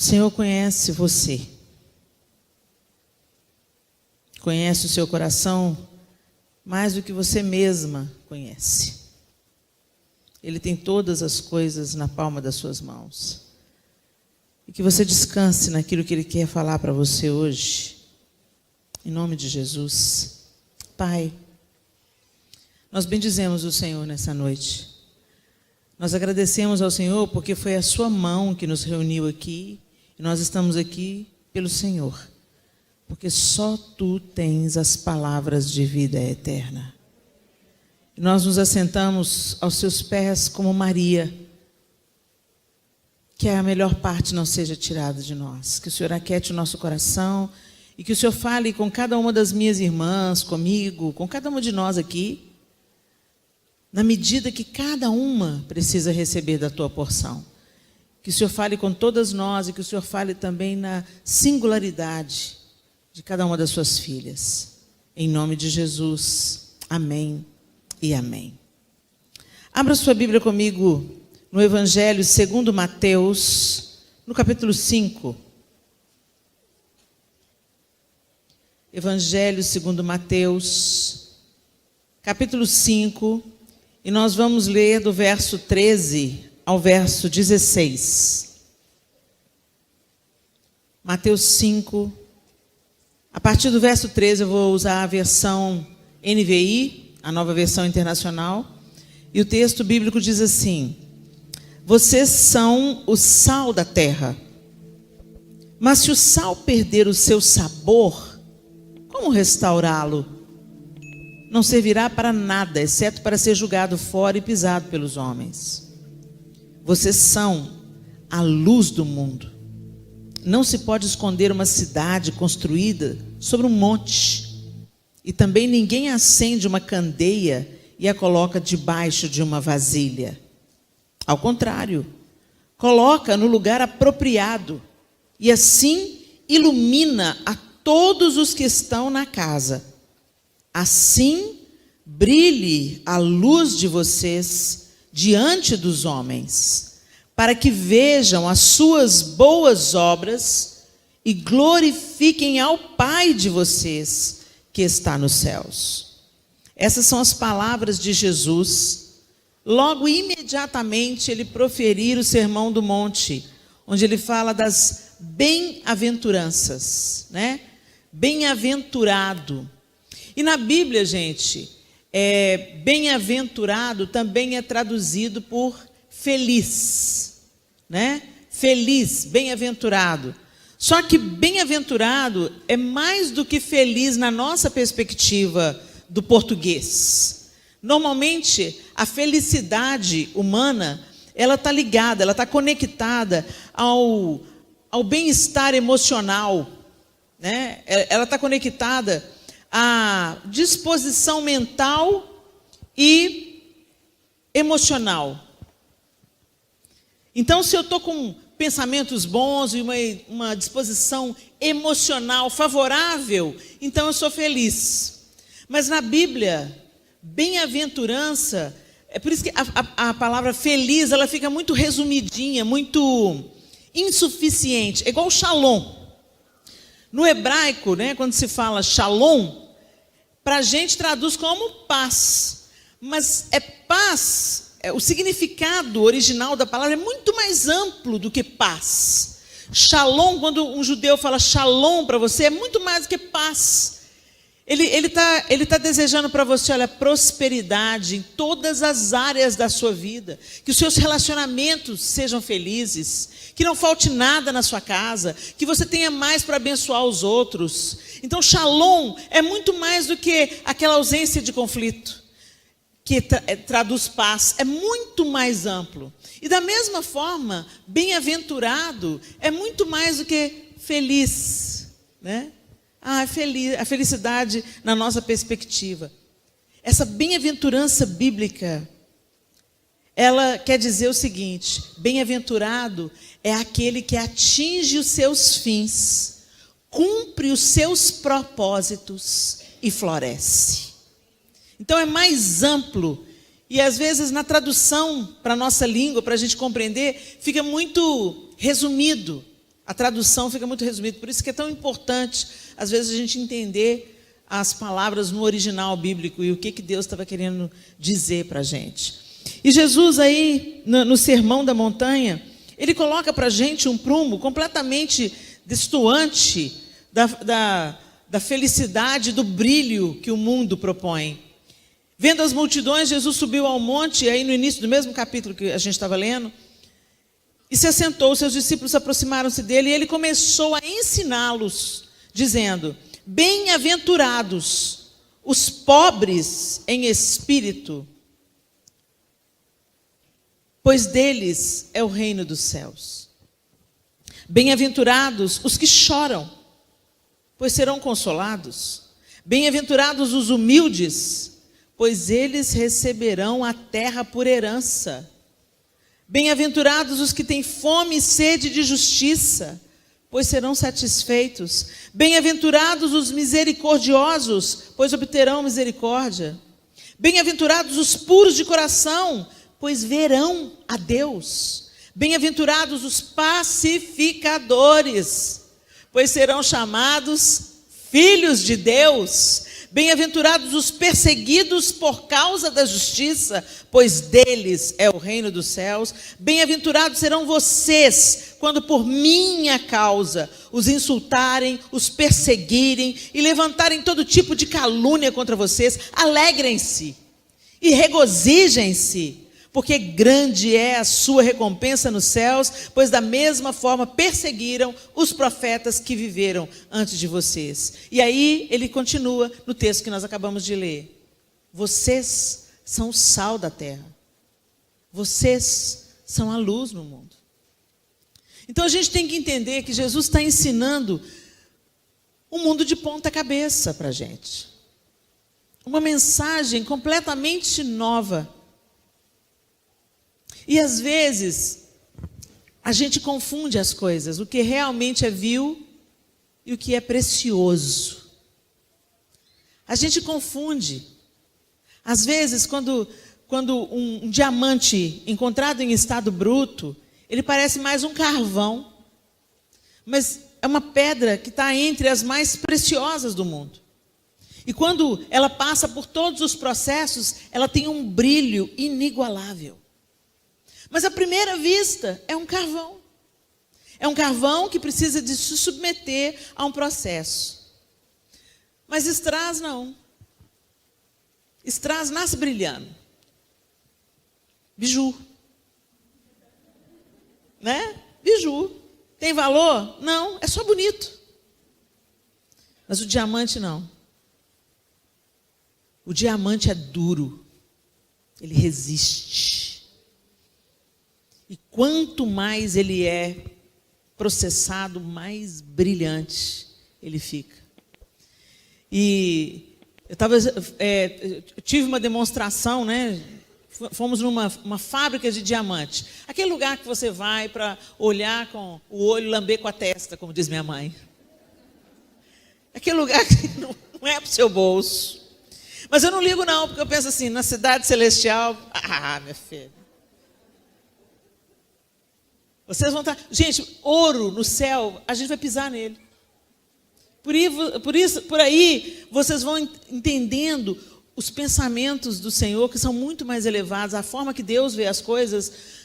O Senhor conhece você. Conhece o seu coração mais do que você mesma conhece. Ele tem todas as coisas na palma das suas mãos. E que você descanse naquilo que Ele quer falar para você hoje. Em nome de Jesus. Pai, nós bendizemos o Senhor nessa noite. Nós agradecemos ao Senhor porque foi a sua mão que nos reuniu aqui. E nós estamos aqui pelo Senhor. Porque só Tu tens as palavras de vida eterna. E nós nos assentamos aos Seus pés como Maria. Que a melhor parte não seja tirada de nós. Que o Senhor aquiete o nosso coração. E que o Senhor fale com cada uma das minhas irmãs, comigo, com cada uma de nós aqui. Na medida que cada uma precisa receber da Tua porção. Que o Senhor fale com todas nós e que o Senhor fale também na singularidade de cada uma das suas filhas. Em nome de Jesus. Amém e amém. Abra sua Bíblia comigo no Evangelho segundo Mateus, no capítulo 5. Evangelho segundo Mateus, capítulo 5. E nós vamos ler do verso 13 ao verso 16. Mateus 5. A partir do verso 13 eu vou usar a versão NVI, a nova versão internacional. E o texto bíblico diz assim: vocês são o sal da terra. Mas se o sal perder o seu sabor, como restaurá-lo? Não servirá para nada, exceto para ser jogado fora e pisado pelos homens. Vocês são a luz do mundo. Não se pode esconder uma cidade construída sobre um monte. E também ninguém acende uma candeia e a coloca debaixo de uma vasilha. Ao contrário, coloca no lugar apropriado e assim ilumina a todos os que estão na casa. Assim, brilhe a luz de vocês diante dos homens, para que vejam as suas boas obras e glorifiquem ao Pai de vocês, que está nos céus. Essas são as palavras de Jesus. Logo, imediatamente, ele proferir o Sermão do Monte, onde ele fala das bem-aventuranças, né? Bem-aventurado. E na Bíblia, gente, bem-aventurado também é traduzido por feliz, né? Feliz, bem-aventurado. Só que bem-aventurado é mais do que feliz na nossa perspectiva do português. Normalmente, a felicidade humana, ela está ligada, ela está conectada ao bem-estar emocional, né? Ela está conectada à disposição mental e emocional. Então, se eu estou com pensamentos bons e uma disposição emocional favorável, então eu sou feliz. Mas na Bíblia, bem-aventurança, é por isso que a palavra feliz, ela fica muito resumidinha, muito insuficiente, é igual shalom. No hebraico, né, quando se fala shalom, para a gente traduz como paz. Mas paz, o significado original da palavra é muito mais amplo do que paz. Shalom, quando um judeu fala shalom para você, é muito mais do que paz. Ele tá desejando para você, olha, prosperidade em todas as áreas da sua vida. Que os seus relacionamentos sejam felizes. Que não falte nada na sua casa. Que você tenha mais para abençoar os outros. Então, shalom é muito mais do que aquela ausência de conflito. Que traduz paz. É muito mais amplo. E da mesma forma, bem-aventurado é muito mais do que feliz, né? A felicidade na nossa perspectiva. Essa bem-aventurança bíblica, ela quer dizer o seguinte: bem-aventurado é aquele que atinge os seus fins, cumpre os seus propósitos e floresce. Então é mais amplo. E às vezes na tradução para a nossa língua, para a gente compreender, fica muito resumido. A tradução fica muito resumida, por isso que é tão importante, às vezes, a gente entender as palavras no original bíblico e o que Deus estava querendo dizer para a gente. E Jesus aí, no Sermão da Montanha, ele coloca para a gente um prumo completamente destoante da felicidade, do brilho que o mundo propõe. Vendo as multidões, Jesus subiu ao monte, aí no início do mesmo capítulo que a gente estava lendo, e se assentou, seus discípulos aproximaram-se dele, e ele começou a ensiná-los, dizendo: bem-aventurados os pobres em espírito, pois deles é o reino dos céus. Bem-aventurados os que choram, pois serão consolados. Bem-aventurados os humildes, pois eles receberão a terra por herança. Bem-aventurados os que têm fome e sede de justiça, pois serão satisfeitos. Bem-aventurados os misericordiosos, pois obterão misericórdia. Bem-aventurados os puros de coração, pois verão a Deus. Bem-aventurados os pacificadores, pois serão chamados filhos de Deus. Bem-aventurados os perseguidos por causa da justiça, pois deles é o reino dos céus. Bem-aventurados serão vocês, quando por minha causa os insultarem, os perseguirem e levantarem todo tipo de calúnia contra vocês. Alegrem-se e regozijem-se, porque grande é a sua recompensa nos céus, pois da mesma forma perseguiram os profetas que viveram antes de vocês. E aí ele continua no texto que nós acabamos de ler. Vocês são o sal da terra. Vocês são a luz no mundo. Então a gente tem que entender que Jesus está ensinando um mundo de ponta cabeça para a gente. Uma mensagem completamente nova. E às vezes, a gente confunde as coisas, o que realmente é vil e o que é precioso. A gente confunde. Às vezes, quando um diamante encontrado em estado bruto, ele parece mais um carvão, mas é uma pedra que está entre as mais preciosas do mundo. E quando ela passa por todos os processos, ela tem um brilho inigualável. Mas à primeira vista é um carvão. É um carvão que precisa de se submeter a um processo. Mas Estraz não. Estraz nasce brilhando. Biju. Né? Biju. Tem valor? Não, é só bonito. Mas o diamante não. O diamante é duro. Ele resiste. E quanto mais ele é processado, mais brilhante ele fica. E eu tive uma demonstração, né? Fomos numa fábrica de diamante. Aquele lugar que você vai para olhar com o olho, lamber com a testa, como diz minha mãe. Aquele lugar que não é para o seu bolso. Mas eu não ligo não, porque eu penso assim, na cidade celestial, minha filha. Vocês vão estar... Gente, ouro no céu, a gente vai pisar nele. Por aí, vocês vão entendendo os pensamentos do Senhor, que são muito mais elevados. A forma que Deus vê as coisas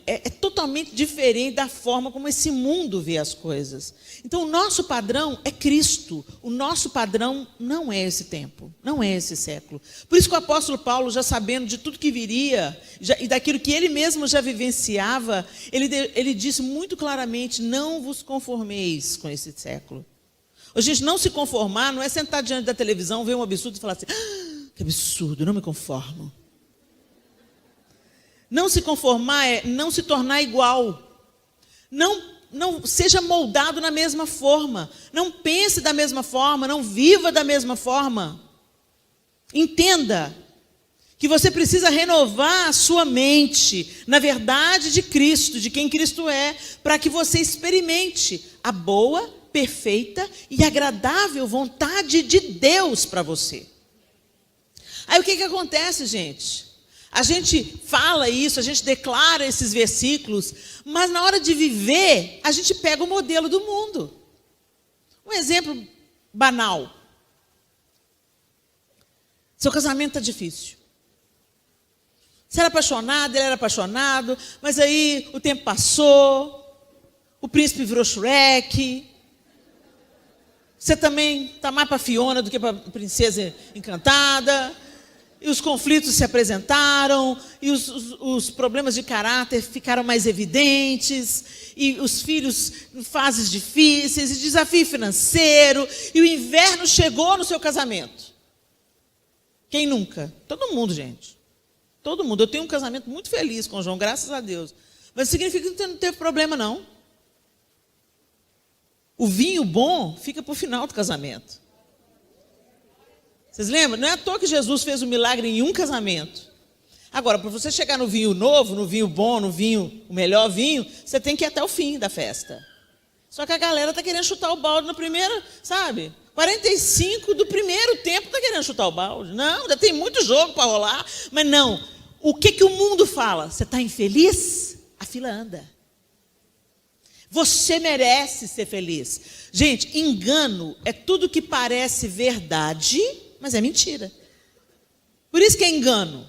é totalmente diferente da forma como esse mundo vê as coisas. Então, o nosso padrão é Cristo. O nosso padrão não é esse tempo, não é esse século. Por isso que o apóstolo Paulo, já sabendo de tudo que viria, e daquilo que ele mesmo já vivenciava, ele disse muito claramente: não vos conformeis com esse século. A gente não se conformar não é sentar diante da televisão, ver um absurdo e falar assim: que absurdo, não me conformo. Não se conformar é não se tornar igual. Não seja moldado na mesma forma. Não pense da mesma forma, não viva da mesma forma. Entenda que você precisa renovar a sua mente na verdade de Cristo, de quem Cristo é, para que você experimente a boa, perfeita e agradável vontade de Deus para você. Aí o que acontece, gente? A gente fala isso, a gente declara esses versículos, mas na hora de viver, a gente pega o modelo do mundo. Um exemplo banal. Seu casamento está difícil. Você era apaixonado, ele era apaixonado, mas aí o tempo passou, o príncipe virou Shrek. Você também está mais para Fiona do que para a princesa encantada. E os conflitos se apresentaram, e os problemas de caráter ficaram mais evidentes, e os filhos em fases difíceis, e desafio financeiro, e o inverno chegou no seu casamento. Quem nunca? Todo mundo, gente. Todo mundo. Eu tenho um casamento muito feliz com o João, graças a Deus. Mas significa que não teve problema, não. O vinho bom fica para o final do casamento. Vocês lembram? Não é à toa que Jesus fez um milagre em um casamento. Agora, para você chegar no vinho novo, no vinho bom, no vinho, o melhor vinho, você tem que ir até o fim da festa. Só que a galera está querendo chutar o balde no primeiro, sabe? 45 do primeiro tempo está querendo chutar o balde. Não, ainda tem muito jogo para rolar. Mas não. O que o mundo fala? Você está infeliz? A fila anda. Você merece ser feliz. Gente, engano é tudo que parece verdade, mas é mentira. Por isso que é engano.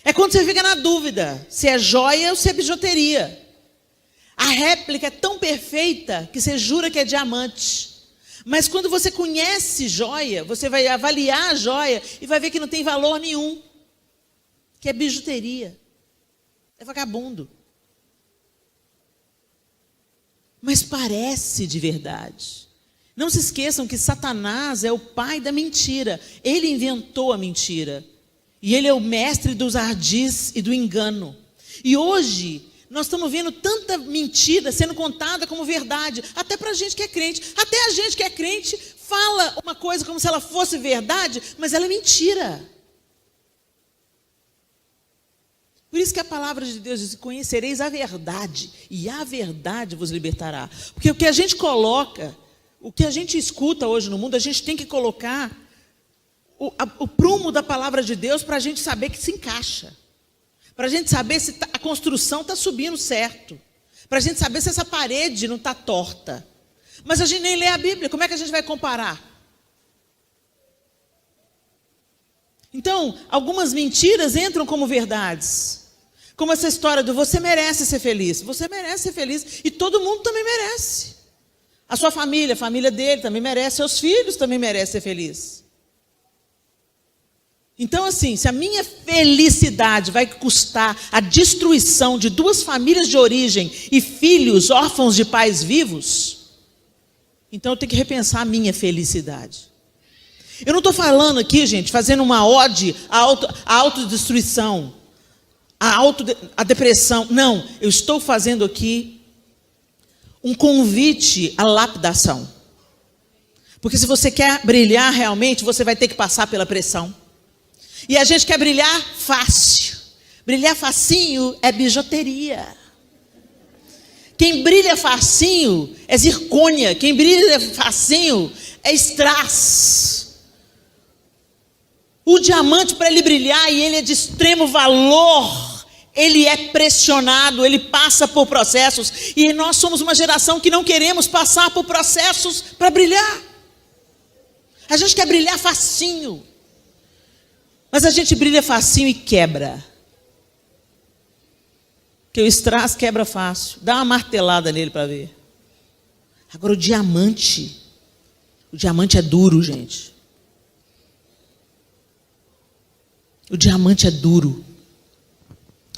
É quando você fica na dúvida se é joia ou se é bijuteria. A réplica é tão perfeita que você jura que é diamante. Mas quando você conhece joia, você vai avaliar a joia e vai ver que não tem valor nenhum. Que é bijuteria. É vagabundo. Mas parece de verdade. Não se esqueçam que Satanás é o pai da mentira. Ele inventou a mentira. E ele é o mestre dos ardis e do engano. E hoje, nós estamos vendo tanta mentira sendo contada como verdade. Até para a gente que é crente. Até a gente que é crente fala uma coisa como se ela fosse verdade, mas ela é mentira. Por isso que a palavra de Deus diz: conhecereis a verdade, e a verdade vos libertará. Porque o que a gente coloca, o que a gente escuta hoje no mundo, a gente tem que colocar o prumo da palavra de Deus para a gente saber que se encaixa. Para a gente saber se a construção está subindo certo. Para a gente saber se essa parede não está torta. Mas a gente nem lê a Bíblia, como é que a gente vai comparar? Então, algumas mentiras entram como verdades. Como essa história do você merece ser feliz. Você merece ser feliz e todo mundo também merece. A sua família, a família dele também merece, seus filhos também merecem ser felizes. Então, assim, se a minha felicidade vai custar a destruição de 2 famílias de origem e filhos órfãos de pais vivos, então eu tenho que repensar a minha felicidade. Eu não estou falando aqui, gente, fazendo uma ode à autodestruição, à depressão. Não, eu estou fazendo aqui um convite à lapidação. Porque se você quer brilhar realmente, você vai ter que passar pela pressão. E a gente quer brilhar fácil. Brilhar facinho é bijuteria. Quem brilha facinho é zircônia. Quem brilha facinho é strass. O diamante, para ele brilhar, e ele é de extremo valor, ele é pressionado, ele passa por processos. E nós somos uma geração que não queremos passar por processos para brilhar. A gente quer brilhar facinho. Mas a gente brilha facinho e quebra. Porque o strass quebra fácil. Dá uma martelada nele para ver. Agora o diamante é duro, gente. O diamante é duro.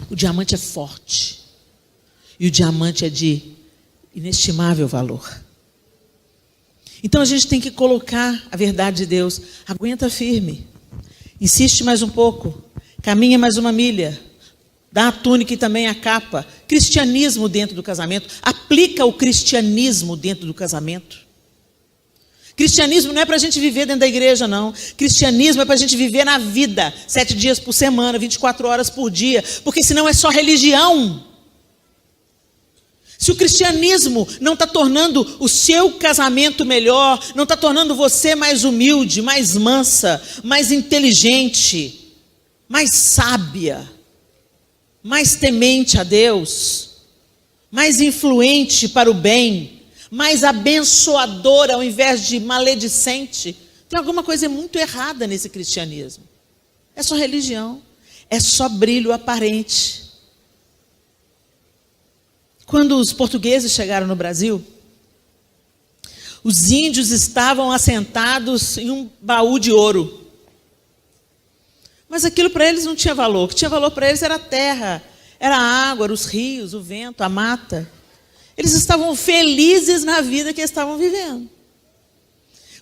O diamante é forte. E o diamante é de inestimável valor. Então a gente tem que colocar a verdade de Deus. Aguenta firme. Insiste mais um pouco. Caminha mais uma milha. Dá a túnica e também a capa. Cristianismo dentro do casamento. Aplica o cristianismo dentro do casamento. Cristianismo não é para a gente viver dentro da igreja, não. Cristianismo é para a gente viver na vida. 7 dias por semana, 24 horas por dia. Porque senão é só religião. Se o cristianismo não está tornando o seu casamento melhor, não está tornando você mais humilde, mais mansa, mais inteligente, mais sábia, mais temente a Deus, mais influente para o bem, mais abençoadora ao invés de maledicente. Tem alguma coisa muito errada nesse cristianismo. É só religião, é só brilho aparente. Quando os portugueses chegaram no Brasil, os índios estavam assentados em um baú de ouro. Mas aquilo para eles não tinha valor. O que tinha valor para eles era a terra, era a água, eram os rios, o vento, a mata. Eles estavam felizes na vida que estavam vivendo.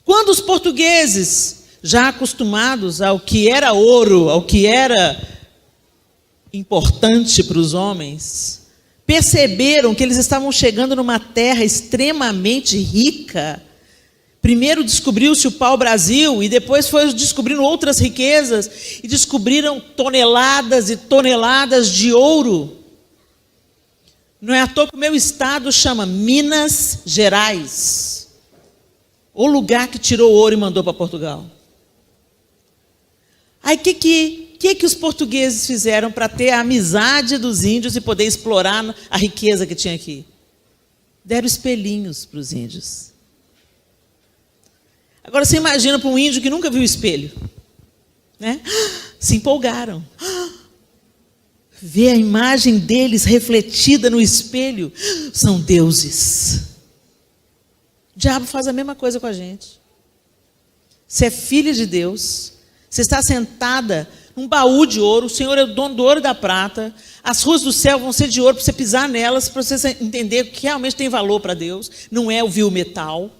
Quando os portugueses, já acostumados ao que era ouro, ao que era importante para os homens, perceberam que eles estavam chegando numa terra extremamente rica. Primeiro descobriu-se o pau-brasil e depois foi descobrindo outras riquezas e descobriram toneladas e toneladas de ouro. Não é à toa que o meu estado chama Minas Gerais, o lugar que tirou ouro e mandou para Portugal. Aí o que os portugueses fizeram para ter a amizade dos índios e poder explorar a riqueza que tinha aqui? Deram espelhinhos para os índios. Agora você imagina para um índio que nunca viu espelho, né? Se empolgaram. Ver a imagem deles refletida no espelho, são deuses. O diabo faz a mesma coisa com a gente. Você é filha de Deus, você está sentada num baú de ouro, o Senhor é o dono do ouro e da prata, as ruas do céu vão ser de ouro para você pisar nelas, para você entender o que realmente tem valor para Deus, não é o vil metal.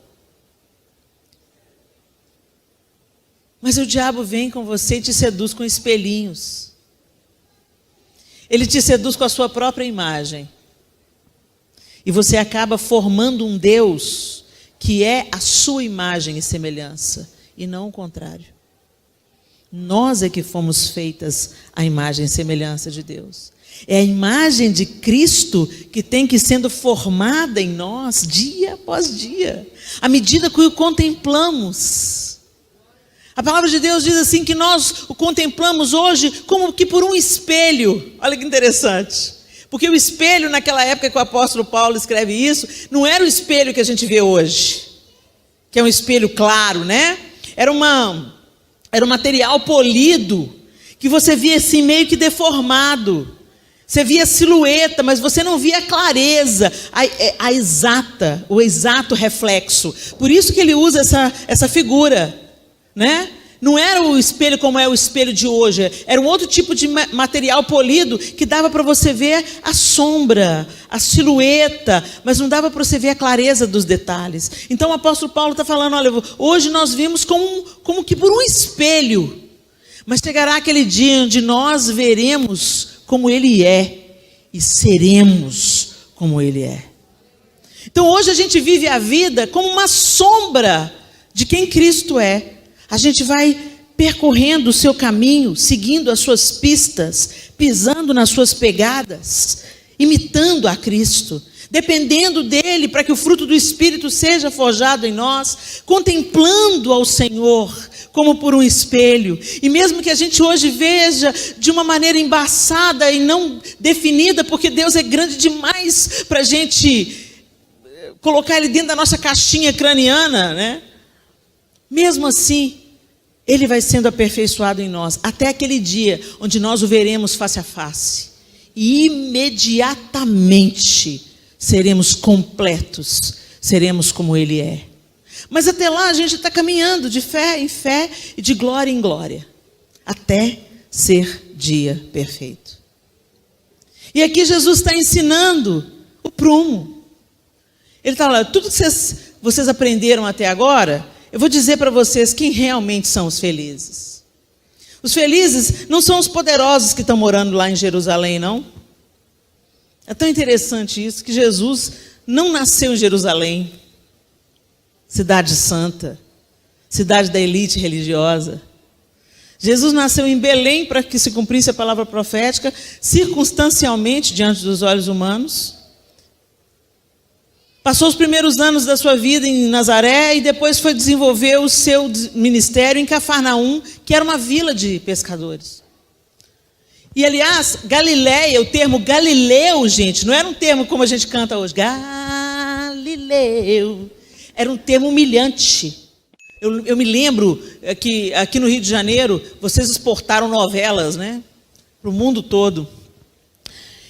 Mas o diabo vem com você e te seduz com espelhinhos. Ele te seduz com a sua própria imagem. E você acaba formando um Deus que é a sua imagem e semelhança, e não o contrário. Nós é que fomos feitas à imagem e semelhança de Deus. É a imagem de Cristo que tem que ir sendo formada em nós dia após dia, à medida que o contemplamos. A palavra de Deus diz assim que nós o contemplamos hoje como que por um espelho. Olha que interessante. Porque o espelho naquela época que o apóstolo Paulo escreve isso, não era o espelho que a gente vê hoje, que é um espelho claro, né? Era um material polido, que você via assim meio que deformado. Você via a silhueta, mas você não via a clareza, o exato reflexo. Por isso que ele usa essa figura, né? Não era o espelho como é o espelho de hoje, era um outro tipo de material polido que dava para você ver a sombra, a silhueta, mas não dava para você ver a clareza dos detalhes. Então o apóstolo Paulo está falando, olha, hoje nós vimos como que por um espelho, mas chegará aquele dia onde nós veremos como ele é e seremos como ele é. Então hoje a gente vive a vida como uma sombra de quem Cristo é. A gente vai percorrendo o seu caminho, seguindo as suas pistas, pisando nas suas pegadas, imitando a Cristo, dependendo dele para que o fruto do Espírito seja forjado em nós, contemplando ao Senhor como por um espelho. E mesmo que a gente hoje veja de uma maneira embaçada e não definida, porque Deus é grande demais para a gente colocar ele dentro da nossa caixinha craniana, né? Mesmo assim, ele vai sendo aperfeiçoado em nós, até aquele dia onde nós o veremos face a face. E imediatamente seremos completos, seremos como ele é. Mas até lá a gente está caminhando de fé em fé e de glória em glória, até ser dia perfeito. E aqui Jesus está ensinando o prumo. Ele está lá, tudo que vocês aprenderam até agora, eu vou dizer para vocês quem realmente são os felizes. Os felizes não são os poderosos que estão morando lá em Jerusalém, não. É tão interessante isso, que Jesus não nasceu em Jerusalém, cidade santa, cidade da elite religiosa. Jesus nasceu em Belém para que se cumprisse a palavra profética, circunstancialmente diante dos olhos humanos. Passou os primeiros anos da sua vida em Nazaré e depois foi desenvolver o seu ministério em Cafarnaum, que era uma vila de pescadores. E, aliás, Galileia, o termo Galileu, gente, não era um termo como a gente canta hoje. Galileu. Era um termo humilhante. Eu me lembro que aqui no Rio de Janeiro, vocês exportaram novelas, né? Para o mundo todo.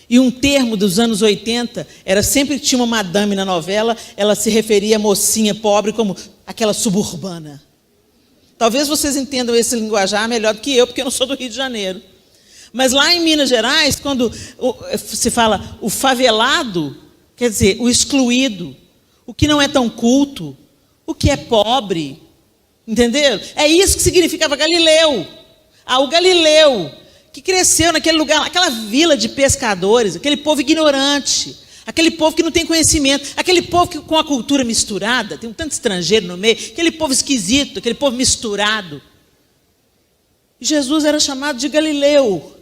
E um termo dos anos 80, era sempre que tinha uma madame na novela, ela se referia à mocinha pobre como aquela suburbana. Talvez vocês entendam esse linguajar melhor do que eu, porque eu não sou do Rio de Janeiro. Mas lá em Minas Gerais, quando se fala o favelado, quer dizer, o excluído, o que não é tão culto, o que é pobre, entenderam? É isso que significava Galileu. O Galileu, que cresceu naquele lugar, aquela vila de pescadores, aquele povo ignorante, aquele povo que não tem conhecimento, aquele povo que, com a cultura misturada, tem um tanto estrangeiro no meio, aquele povo esquisito, aquele povo misturado. E Jesus era chamado de Galileu.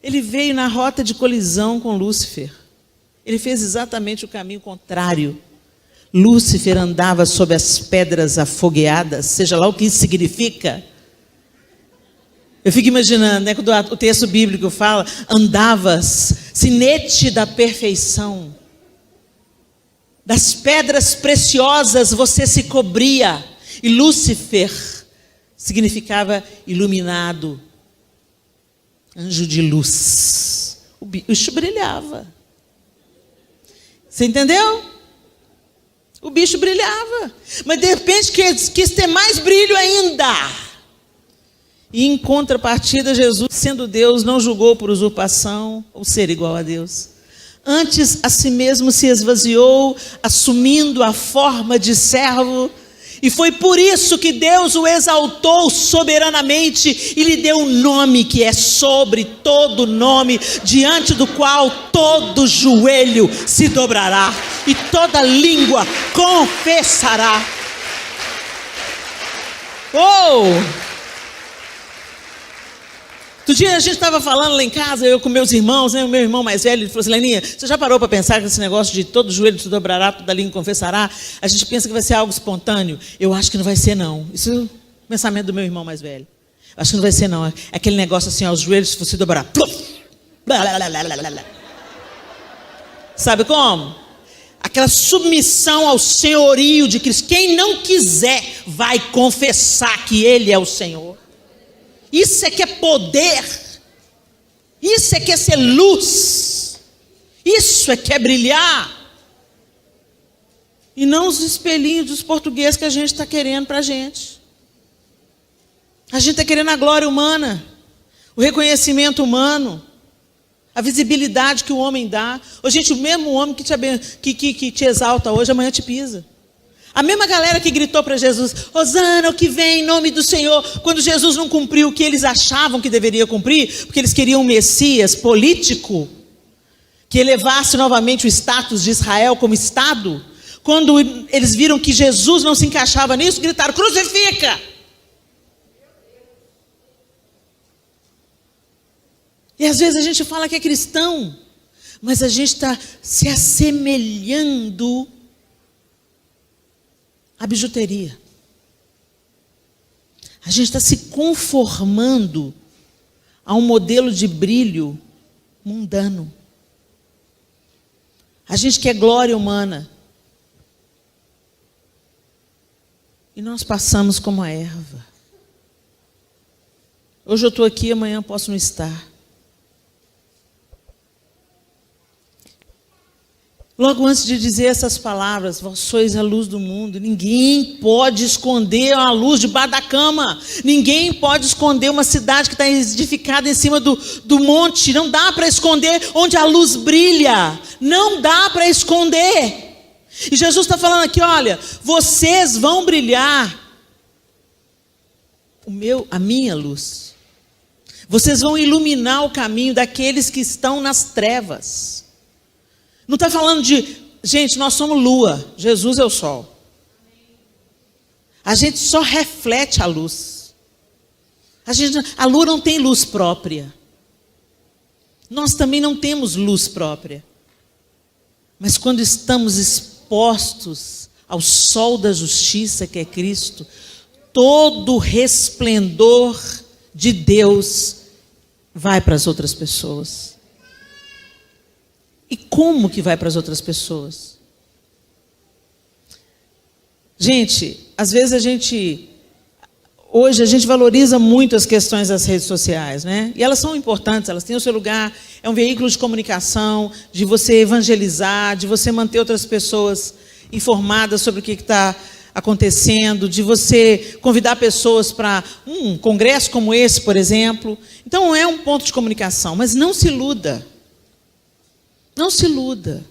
Ele veio na rota de colisão com Lúcifer. Ele fez exatamente o caminho contrário. Lúcifer andava sob as pedras afogueadas, seja lá o que isso significa. Eu fico imaginando, né, quando o texto bíblico fala, andavas, sinete da perfeição. Das pedras preciosas você se cobria. E Lúcifer significava iluminado, anjo de luz. O bicho brilhava. Você entendeu? O bicho brilhava. Mas de repente quis ter mais brilho ainda. E em contrapartida, Jesus, sendo Deus, não julgou por usurpação ou ser igual a Deus. Antes, a si mesmo se esvaziou, assumindo a forma de servo. E foi por isso que Deus o exaltou soberanamente e lhe deu um nome que é sobre todo nome, diante do qual todo joelho se dobrará e toda língua confessará. Outro dia a gente estava falando lá em casa, eu com meus irmãos, né, o meu irmão mais velho, ele falou assim, Leninha, você já parou para pensar que esse negócio de todo joelho se dobrará, toda língua confessará, a gente pensa que vai ser algo espontâneo? Eu acho que não vai ser não. Isso é o pensamento do meu irmão mais velho. Acho que não vai ser não. É aquele negócio assim, os joelhos se dobrar. Sabe como? Aquela submissão ao senhorio de Cristo. Quem não quiser vai confessar que Ele é o Senhor. Isso é que é poder, isso é que é ser luz, isso é que é brilhar, e não os espelhinhos dos portugueses que a gente está querendo para a gente. A gente está querendo a glória humana, o reconhecimento humano, a visibilidade que o homem dá. Ô, gente, o mesmo homem que te exalta hoje, amanhã te pisa. A mesma galera que gritou para Jesus, Hosana, o que vem em nome do Senhor, quando Jesus não cumpriu o que eles achavam que deveria cumprir, porque eles queriam um Messias político, que elevasse novamente o status de Israel como Estado. Quando eles viram que Jesus não se encaixava nisso, gritaram, crucifica! E às vezes a gente fala que é cristão, mas a gente está se assemelhando a bijuteria. A gente está se conformando a um modelo de brilho mundano. A gente quer glória humana. E nós passamos como a erva. Hoje eu estou aqui, amanhã posso não estar. Logo antes de dizer essas palavras, vós sois a luz do mundo, ninguém pode esconder a luz debaixo da cama, ninguém pode esconder uma cidade que está edificada em cima do monte, não dá para esconder onde a luz brilha, não dá para esconder. E Jesus está falando aqui, olha, vocês vão brilhar a minha luz, vocês vão iluminar o caminho daqueles que estão nas trevas. Não está falando de, gente, nós somos lua, Jesus é o sol. A gente só reflete a luz. A lua não tem luz própria. Nós também não temos luz própria. Mas quando estamos expostos ao sol da justiça, que é Cristo, todo o resplendor de Deus vai para as outras pessoas. E como que vai para as outras pessoas? Gente, às vezes hoje a gente valoriza muito as questões das redes sociais, né? E elas são importantes, elas têm o seu lugar, é um veículo de comunicação, de você evangelizar, de você manter outras pessoas informadas sobre o que está acontecendo, de você convidar pessoas para um congresso como esse, por exemplo. Então, é um ponto de comunicação, mas não se iluda. Não se iluda.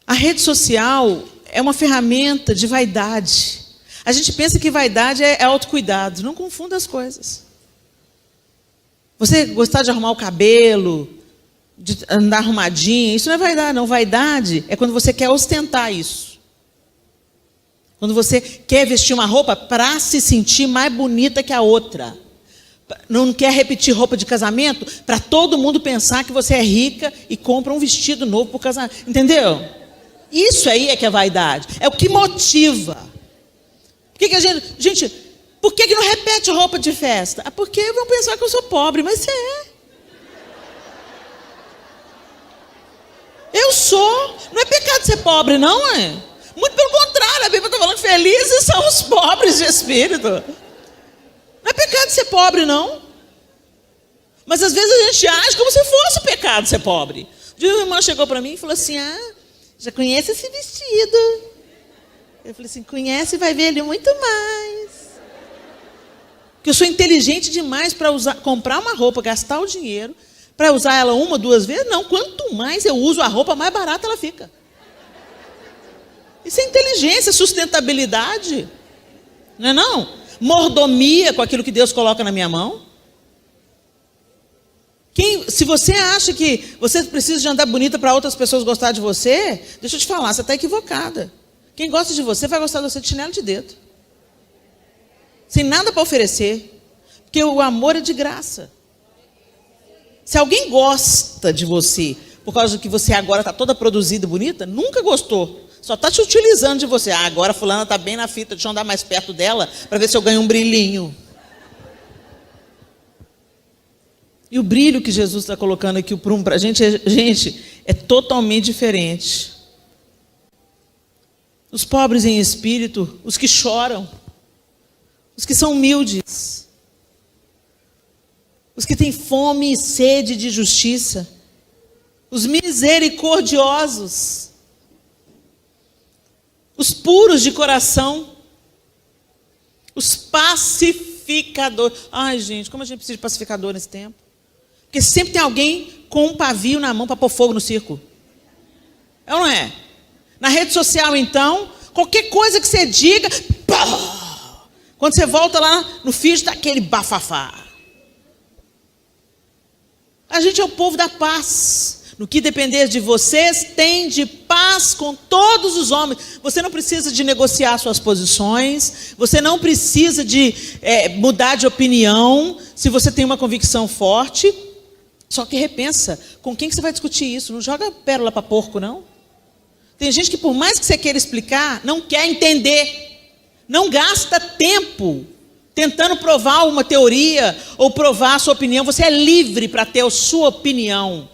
A rede social é uma ferramenta de vaidade. A gente pensa que vaidade é autocuidado. Não confunda as coisas. Você gostar de arrumar o cabelo, de andar arrumadinha, isso não é vaidade, não. Vaidade é quando você quer ostentar isso. Quando você quer vestir uma roupa para se sentir mais bonita que a outra. Não quer repetir roupa de casamento para todo mundo pensar que você é rica e compra um vestido novo para o casamento. Entendeu? Isso aí é que é vaidade. É o que motiva. Por que a gente, por que não repete roupa de festa? Ah, porque vão pensar que eu sou pobre, mas você é. Eu sou. Não é pecado ser pobre, não é? Muito pelo contrário, a Bíblia está falando que felizes são os pobres de espírito. Não é pecado ser pobre, não. Mas às vezes a gente age como se fosse pecado ser pobre. Um dia uma irmã chegou para mim e falou assim, já conhece esse vestido. Eu falei assim, conhece e vai ver ele muito mais. Porque eu sou inteligente demais para comprar uma roupa, gastar o dinheiro, para usar ela uma, duas vezes. Não, quanto mais eu uso a roupa, mais barata ela fica. Isso é inteligência, sustentabilidade. Não é não? Mordomia com aquilo que Deus coloca na minha mão. Se você acha que você precisa de andar bonita para outras pessoas gostar de você, deixa eu te falar, você está equivocada. Quem gosta de você vai gostar de você de chinelo de dedo. Sem nada para oferecer. Porque o amor é de graça. Se alguém gosta de você por causa que você agora está toda produzida e bonita, nunca gostou. Só está te utilizando de você. Agora a fulana está bem na fita, deixa eu andar mais perto dela para ver se eu ganho um brilhinho. E o brilho que Jesus está colocando aqui, o prumo para a gente, é totalmente diferente. Os pobres em espírito, os que choram, os que são humildes, os que têm fome e sede de justiça, os misericordiosos, os puros de coração, os pacificadores. Ai, gente, como a gente precisa de pacificador nesse tempo? Porque sempre tem alguém com um pavio na mão para pôr fogo no circo. É ou não é? Na rede social, então, qualquer coisa que você diga, pá! Quando você volta lá no feed, está aquele bafafá. A gente é o povo da paz. No que depender de vocês, tem de paz com todos os homens. Você não precisa de negociar suas posições, você não precisa de mudar de opinião, se você tem uma convicção forte. Só que repensa, com quem que você vai discutir isso? Não joga pérola para porco, não. Tem gente que por mais que você queira explicar, não quer entender. Não gasta tempo tentando provar uma teoria ou provar a sua opinião. Você é livre para ter a sua opinião.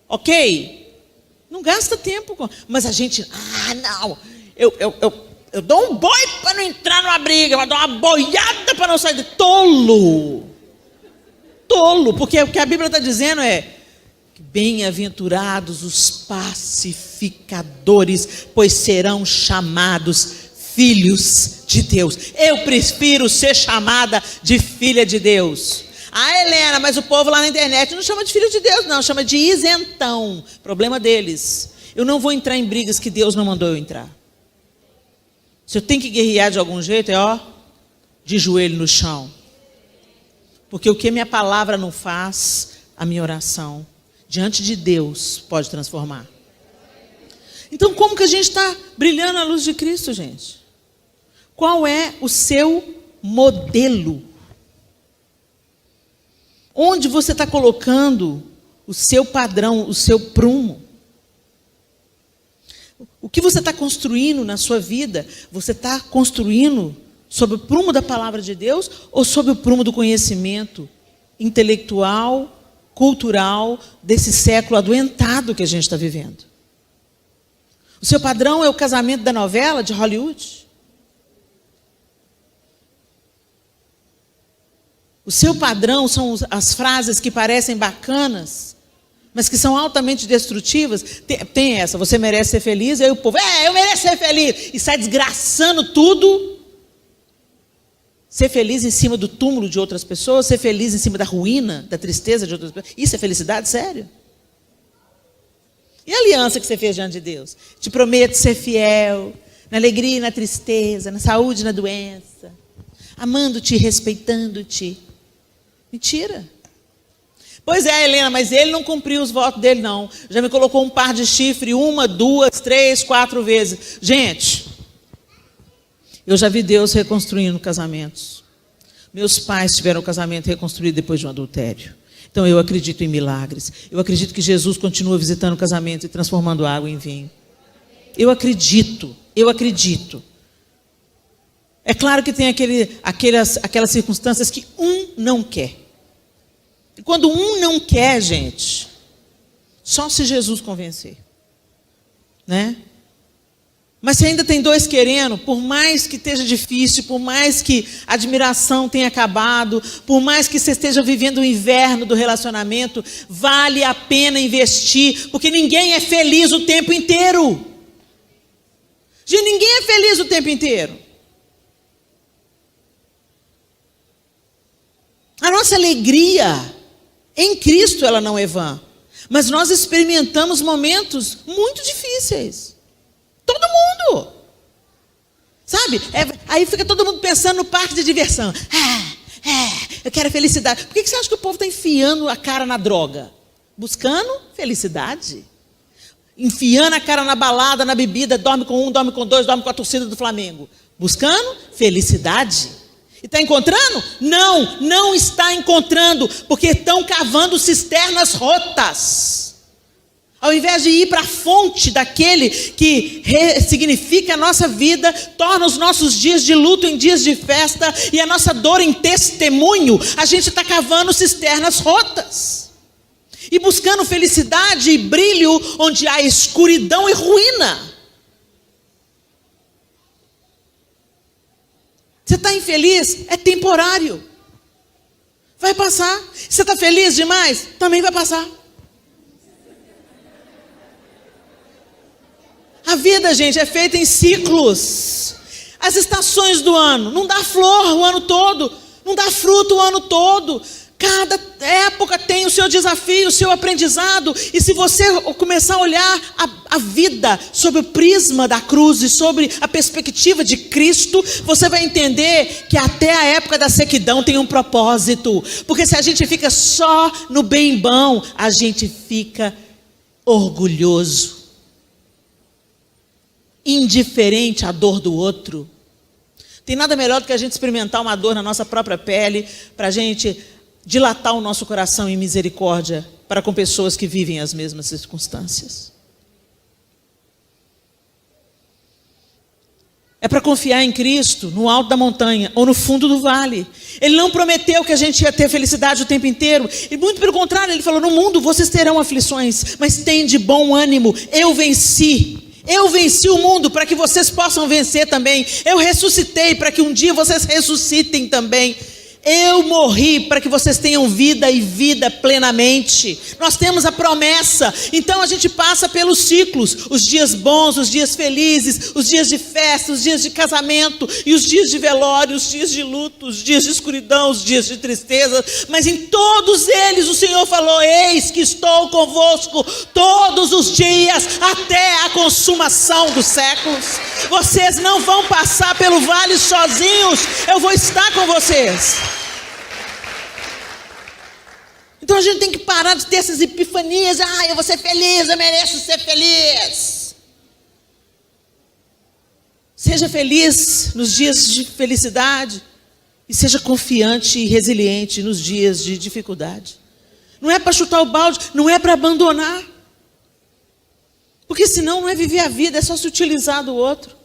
Ok? Não gasta tempo. Mas a gente, não. Eu dou um boi para não entrar numa briga, mas dou uma boiada para não sair de tolo. Tolo, porque o que a Bíblia está dizendo é bem-aventurados os pacificadores, pois serão chamados filhos de Deus. Eu prefiro ser chamada de filha de Deus. Helena, mas o povo lá na internet não chama de filho de Deus, não, chama de isentão. Problema deles. Eu não vou entrar em brigas que Deus não mandou eu entrar. Se eu tenho que guerrear de algum jeito, de joelho no chão. Porque o que minha palavra não faz, a minha oração diante de Deus pode transformar. Então, como que a gente está brilhando à luz de Cristo, gente? Qual é o seu modelo? Onde você está colocando o seu padrão, o seu prumo? O que você está construindo na sua vida? Você está construindo Sob o prumo da palavra de Deus ou sob o prumo do conhecimento intelectual, cultural, desse século adoentado que a gente está vivendo? O seu padrão é o casamento da novela de Hollywood? O seu padrão são as frases que parecem bacanas, mas que são altamente destrutivas? Tem essa, você merece ser feliz, aí o povo, eu mereço ser feliz, e sai desgraçando tudo. Ser feliz em cima do túmulo de outras pessoas, ser feliz em cima da ruína, da tristeza de outras pessoas, isso é felicidade? Sério? E a aliança que você fez diante de Deus? Te prometo ser fiel, na alegria e na tristeza, na saúde e na doença, amando-te e respeitando-te. Mentira. Pois é, Helena, mas ele não cumpriu os votos dele, não. Já me colocou um par de chifre 1, 2, 3, 4 vezes. Gente, eu já vi Deus reconstruindo casamentos. Meus pais tiveram o casamento reconstruído depois de um adultério. Então eu acredito em milagres. Eu acredito que Jesus continua visitando o casamento e transformando água em vinho. Eu acredito. É claro que tem aquelas circunstâncias que um não quer. E quando um não quer, gente, só se Jesus convencer, né? Mas se ainda tem dois querendo, por mais que esteja difícil, por mais que a admiração tenha acabado, por mais que você esteja vivendo o inverno do relacionamento, vale a pena investir, porque ninguém é feliz o tempo inteiro. Gente, ninguém é feliz o tempo inteiro. A nossa alegria em Cristo, ela não é vã. Mas nós experimentamos momentos muito difíceis. Todo mundo. Sabe? Aí fica todo mundo pensando no parque de diversão. Eu quero felicidade. Por que você acha que o povo está enfiando a cara na droga? Buscando felicidade. Enfiando a cara na balada, na bebida, dorme com um, dorme com dois, dorme com a torcida do Flamengo. Buscando felicidade. E está encontrando? Não está encontrando, porque estão cavando cisternas rotas. Ao invés de ir para a fonte daquele que ressignifica a nossa vida, torna os nossos dias de luto em dias de festa e a nossa dor em testemunho, a gente está cavando cisternas rotas. E buscando felicidade e brilho onde há escuridão e ruína. Você está infeliz? É temporário. Vai passar. Você está feliz demais? Também vai passar. A vida, gente, é feita em ciclos. As estações do ano. Não dá flor o ano todo. Não dá fruto o ano todo. Cada época tem o seu desafio, o seu aprendizado. E se você começar a olhar a vida sob o prisma da cruz e sobre a perspectiva de Cristo, você vai entender que até a época da sequidão tem um propósito. Porque se a gente fica só no bem bom, a gente fica orgulhoso, indiferente à dor do outro. Tem nada melhor do que a gente experimentar uma dor na nossa própria pele, para a gente dilatar o nosso coração em misericórdia para com pessoas que vivem as mesmas circunstâncias. É para confiar em Cristo no alto da montanha ou no fundo do vale. Ele não prometeu que a gente ia ter felicidade o tempo inteiro. E muito pelo contrário, ele falou, no mundo vocês terão aflições, mas tem de bom ânimo, eu venci. Eu venci o mundo para que vocês possam vencer também. Eu ressuscitei para que um dia vocês ressuscitem também. Eu morri para que vocês tenham vida e vida plenamente. Nós temos a promessa. Então a gente passa pelos ciclos. Os dias bons, os dias felizes, os dias de festa, os dias de casamento, e os dias de velório, os dias de luto, os dias de escuridão, os dias de tristeza. Mas em todos eles o Senhor falou, eis que estou convosco todos os dias até a consumação dos séculos. Vocês não vão passar pelo vale sozinhos. Eu vou estar com vocês. Então a gente tem que parar de ter essas epifanias. Eu vou ser feliz, eu mereço ser feliz. Seja feliz nos dias de felicidade e seja confiante e resiliente nos dias de dificuldade. Não é para chutar o balde, não é para abandonar. Porque senão não é viver a vida, é só se utilizar do outro.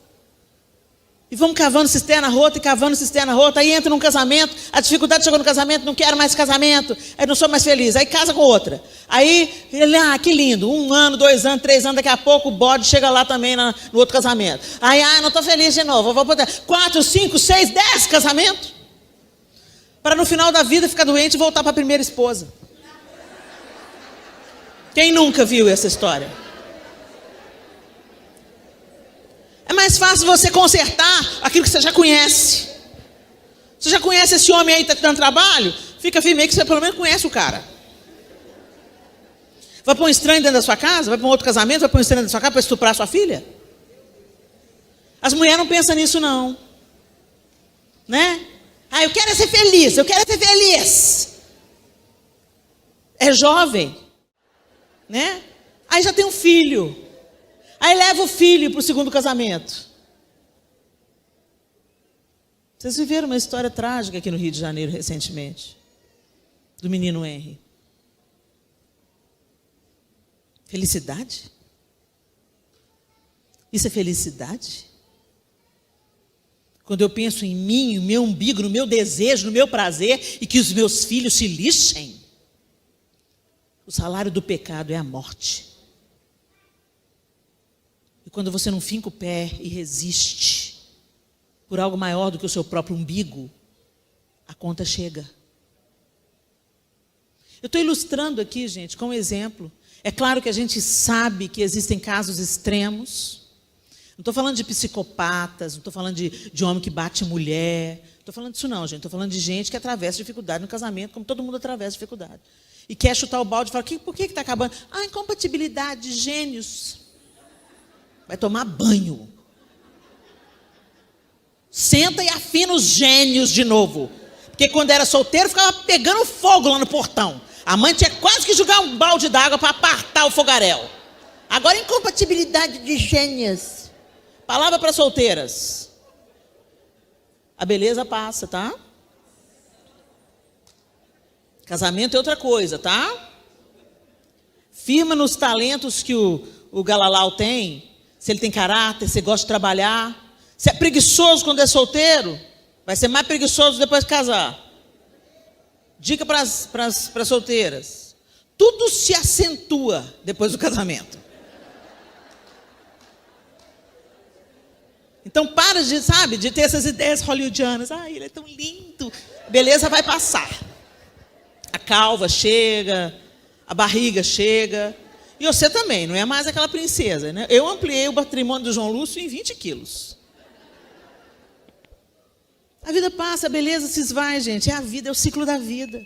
E vamos cavando cisterna rota e cavando cisterna rota. Aí entra num casamento, a dificuldade chegou no casamento, não quero mais casamento, aí não sou mais feliz. Aí casa com outra. Aí, ele, que lindo, 1 ano, 2 anos, 3 anos, daqui a pouco o bode chega lá também no outro casamento. Aí, não estou feliz de novo. Eu vou botar 4, 5, 6, 10 casamentos. Para no final da vida ficar doente e voltar para a primeira esposa. Quem nunca viu essa história? É mais fácil você consertar aquilo que você já conhece. Você já conhece esse homem aí que está te dando trabalho? Fica firme aí que você pelo menos conhece o cara. Vai pôr um estranho dentro da sua casa? Vai para um outro casamento? Vai pôr um estranho dentro da sua casa para estuprar sua filha? As mulheres não pensam nisso não. Né? Eu quero ser feliz, eu quero ser feliz. É jovem. Né? Aí já tem um filho. Aí leva o filho para o segundo casamento. Vocês viveram uma história trágica aqui no Rio de Janeiro recentemente. Do menino Henry. Felicidade? Isso é felicidade? Quando eu penso em mim, no meu umbigo, no meu desejo, no meu prazer, e que os meus filhos se lixem, o salário do pecado é a morte. E quando você não finca o pé e resiste por algo maior do que o seu próprio umbigo, a conta chega. Eu estou ilustrando aqui, gente, com um exemplo. É claro que a gente sabe que existem casos extremos. Não estou falando de psicopatas, não estou falando de homem que bate mulher. Não estou falando disso não, gente. Estou falando de gente que atravessa dificuldade no casamento, como todo mundo atravessa dificuldade. E quer chutar o balde e fala, por que está acabando? Incompatibilidade de gênios. Vai tomar banho. Senta e afina os gênios de novo. Porque quando era solteiro, ficava pegando fogo lá no portão. A mãe tinha quase que jogar um balde d'água para apartar o fogaréu. Agora, incompatibilidade de gênios. Palavra para solteiras. A beleza passa, tá? Casamento é outra coisa, tá? Firma nos talentos que o Galalau tem. Se ele tem caráter, se gosta de trabalhar. Se é preguiçoso quando é solteiro, vai ser mais preguiçoso depois de casar. Dica para as solteiras. Tudo se acentua depois do casamento. Então para de ter essas ideias hollywoodianas. Ele é tão lindo. Beleza vai passar. A calva chega, a barriga chega. E você também, não é mais aquela princesa, né? Eu ampliei o patrimônio do João Lúcio em 20 quilos. A vida passa, a beleza se esvai, gente. É a vida, é o ciclo da vida.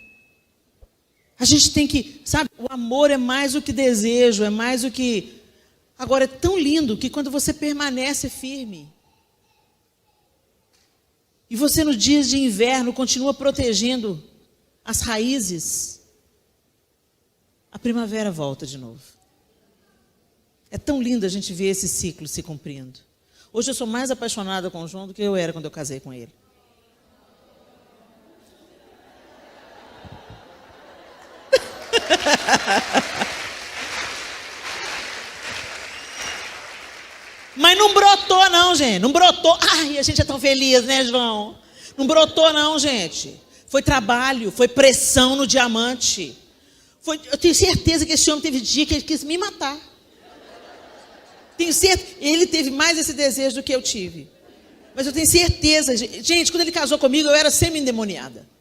A gente tem que, o amor é mais do que desejo, é mais do que... Agora, é tão lindo que quando você permanece firme, e você nos dias de inverno continua protegendo as raízes, a primavera volta de novo. É tão lindo a gente ver esse ciclo se cumprindo. Hoje eu sou mais apaixonada com o João do que eu era quando eu casei com ele. Mas não brotou não, gente. Não brotou. A gente é tão feliz, né, João? Não brotou não, gente. Foi trabalho, foi pressão no diamante. Eu tenho certeza que esse homem teve dia que ele quis me matar. Tenho certeza. Ele teve mais esse desejo do que eu tive. Mas eu tenho certeza. Gente, quando ele casou comigo, eu era semi-endemoniada.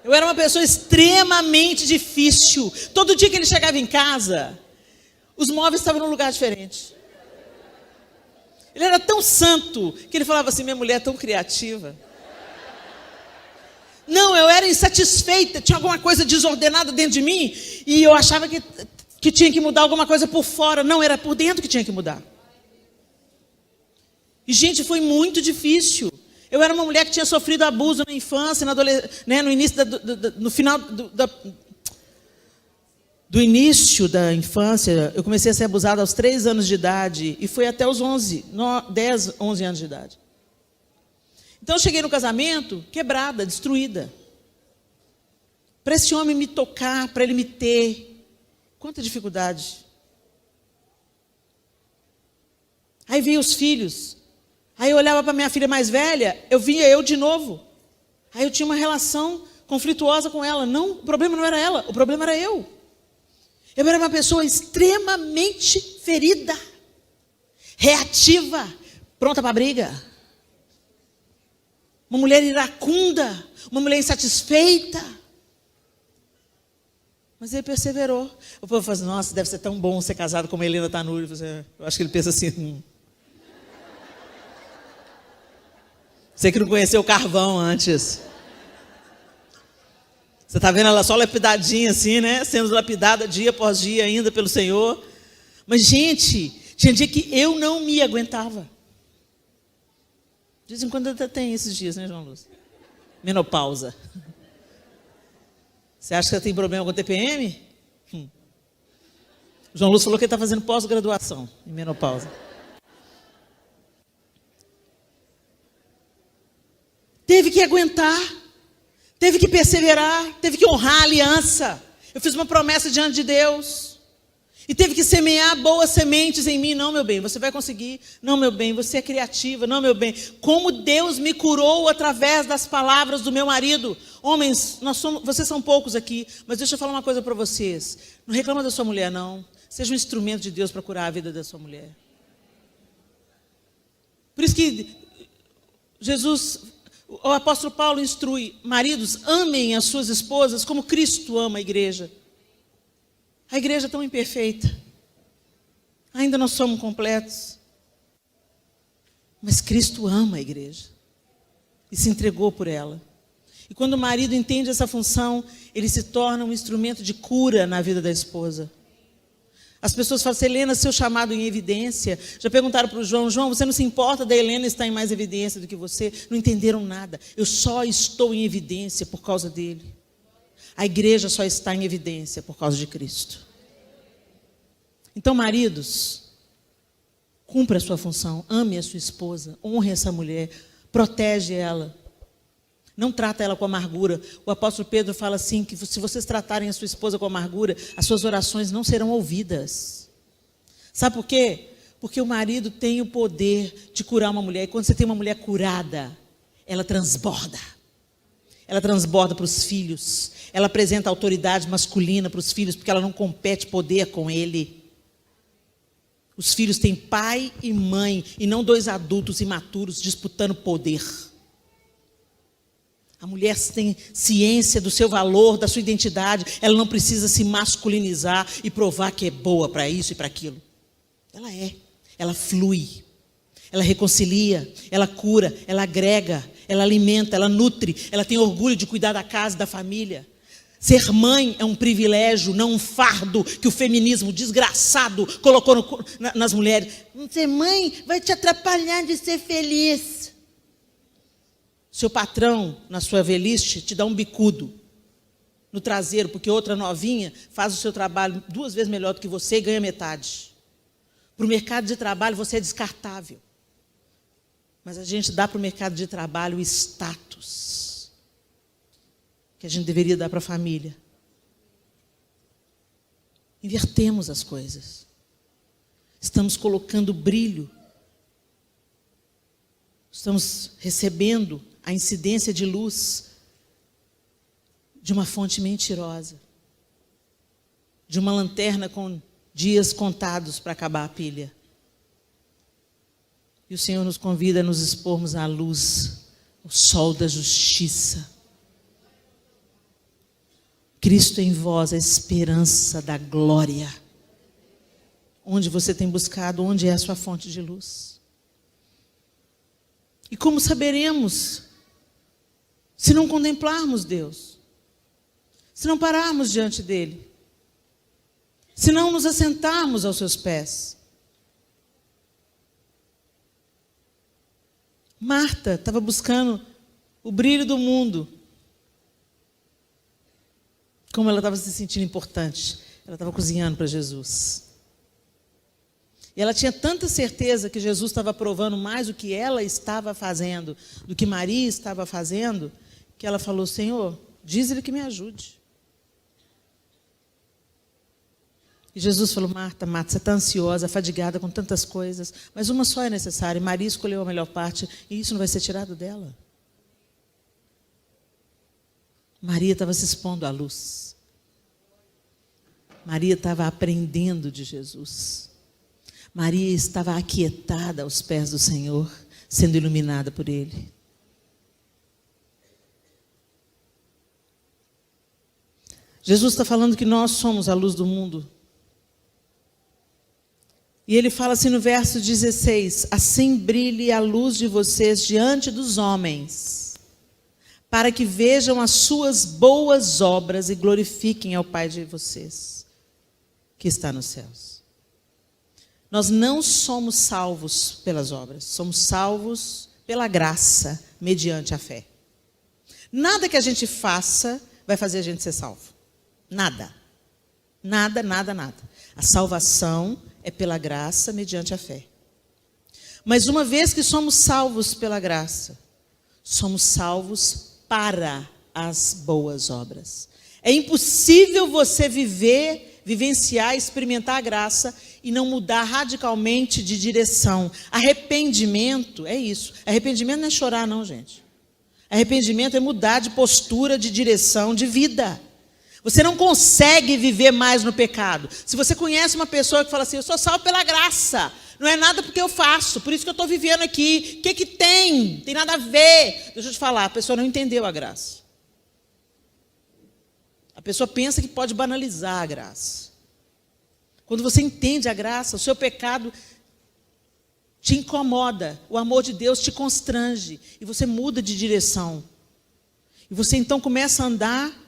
Eu era uma pessoa extremamente difícil. Todo dia que ele chegava em casa, os móveis estavam num lugar diferente. Ele era tão santo que ele falava assim, minha mulher é tão criativa. Não, eu era insatisfeita, tinha alguma coisa desordenada dentro de mim e eu achava que tinha que mudar alguma coisa por fora. Não, era por dentro que tinha que mudar. E, gente, foi muito difícil. Eu era uma mulher que tinha sofrido abuso na infância, no início no final do início da infância. Eu comecei a ser abusada aos 3 anos de idade e foi até os 10, 11 anos de idade. Então eu cheguei no casamento quebrada, destruída. Para esse homem me tocar, para ele me ter. Quanta dificuldade. Aí vinha os filhos. Aí eu olhava para minha filha mais velha, eu vinha eu de novo. Aí eu tinha uma relação conflituosa com ela. Não, o problema não era ela, o problema era eu. Eu era uma pessoa extremamente ferida, reativa, pronta para a briga. Uma mulher iracunda, uma mulher insatisfeita. Mas ele perseverou. O povo fala assim, nossa, deve ser tão bom ser casado com a Helena Tanuri. Eu acho que ele pensa assim. Você que não conheceu o carvão antes. Você está vendo ela só lapidadinha assim, né? Sendo lapidada dia após dia ainda pelo Senhor. Mas, gente, tinha dia que eu não me aguentava. De vez em quando até tem esses dias, né, João Lúcio? Menopausa. Você acha que você tem problema com TPM? João Lúcio falou que ele está fazendo pós-graduação em menopausa. Teve que aguentar, teve que perseverar, teve que honrar a aliança. Eu fiz uma promessa diante de Deus. E teve que semear boas sementes em mim. Não, meu bem, você vai conseguir. Não, meu bem, você é criativa. Não, meu bem, como Deus me curou através das palavras do meu marido. Homens, vocês são poucos aqui, mas deixa eu falar uma coisa para vocês. Não reclama da sua mulher, não. Seja um instrumento de Deus para curar a vida da sua mulher. Por isso que o apóstolo Paulo instrui, maridos, amem as suas esposas como Cristo ama a igreja. A igreja é tão imperfeita. Ainda não somos completos. Mas Cristo ama a igreja. E se entregou por ela. E quando o marido entende essa função, ele se torna um instrumento de cura na vida da esposa. As pessoas falam assim, Helena, seu chamado em evidência. Já perguntaram para o João, você não se importa da Helena estar em mais evidência do que você? Não entenderam nada. Eu só estou em evidência por causa dele. A igreja só está em evidência por causa de Cristo. Então, maridos, cumpra a sua função, ame a sua esposa, honre essa mulher, protege ela. Não trata ela com amargura. O apóstolo Pedro fala assim, que se vocês tratarem a sua esposa com amargura, as suas orações não serão ouvidas. Sabe por quê? Porque o marido tem o poder de curar uma mulher. E quando você tem uma mulher curada, ela transborda. Ela transborda para os filhos. Ela apresenta autoridade masculina para os filhos, porque ela não compete poder com ele. Os filhos têm pai e mãe, e não dois adultos imaturos disputando poder. A mulher tem ciência do seu valor, da sua identidade. Ela não precisa se masculinizar e provar que é boa para isso e para aquilo. Ela flui, ela reconcilia, ela cura, ela agrega, ela alimenta, ela nutre, ela tem orgulho de cuidar da casa, da família. Ser mãe é um privilégio, não um fardo que o feminismo desgraçado colocou nas mulheres. Ser mãe vai te atrapalhar de ser feliz. Seu patrão, na sua velhice, te dá um bicudo no traseiro, porque outra novinha faz o seu trabalho 2 vezes melhor do que você e ganha metade. Para o mercado de trabalho, você é descartável. Mas a gente dá para o mercado de trabalho o status que a gente deveria dar para a família. Invertemos as coisas. Estamos colocando brilho. Estamos recebendo a incidência de luz de uma fonte mentirosa. De uma lanterna com dias contados para acabar a pilha. E o Senhor nos convida a nos expormos à luz, o sol da justiça. Cristo em vós, a esperança da glória. Onde você tem buscado, onde é a sua fonte de luz? E como saberemos se não contemplarmos Deus? Se não pararmos diante dele? Se não nos assentarmos aos seus pés? Marta estava buscando o brilho do mundo. Como ela estava se sentindo importante. Ela estava cozinhando para Jesus. E ela tinha tanta certeza que Jesus estava provando mais o que ela estava fazendo do que Maria estava fazendo, que ela falou, Senhor, diz-lhe que me ajude. E Jesus falou: Marta, Marta, você está ansiosa, fadigada com tantas coisas, mas uma só é necessária. E Maria escolheu a melhor parte, e isso não vai ser tirado dela. Maria estava se expondo à luz. Maria estava aprendendo de Jesus. Maria estava aquietada aos pés do Senhor, sendo iluminada por Ele. Jesus está falando que nós somos a luz do mundo. E Ele fala assim no verso 16: assim brilhe a luz de vocês diante dos homens, para que vejam as suas boas obras e glorifiquem ao Pai de vocês, que está nos céus. Nós não somos salvos pelas obras, somos salvos pela graça, mediante a fé. Nada que a gente faça vai fazer a gente ser salvo. Nada. Nada, nada, nada. A salvação é pela graça, mediante a fé. Mas uma vez que somos salvos pela graça, somos salvos para as boas obras. É impossível você vivenciar, experimentar a graça e não mudar radicalmente de direção. Arrependimento é isso. Arrependimento não é chorar, não, gente. Arrependimento é mudar de postura, de direção, de vida. Você não consegue viver mais no pecado. Se você conhece uma pessoa que fala assim: eu sou salvo pela graça, não é nada porque eu faço, por isso que eu estou vivendo aqui. O que tem? Tem nada a ver. Deixa eu te falar, a pessoa não entendeu a graça. A pessoa pensa que pode banalizar a graça. Quando você entende a graça, o seu pecado te incomoda, o amor de Deus te constrange, e você muda de direção. E você então começa a andar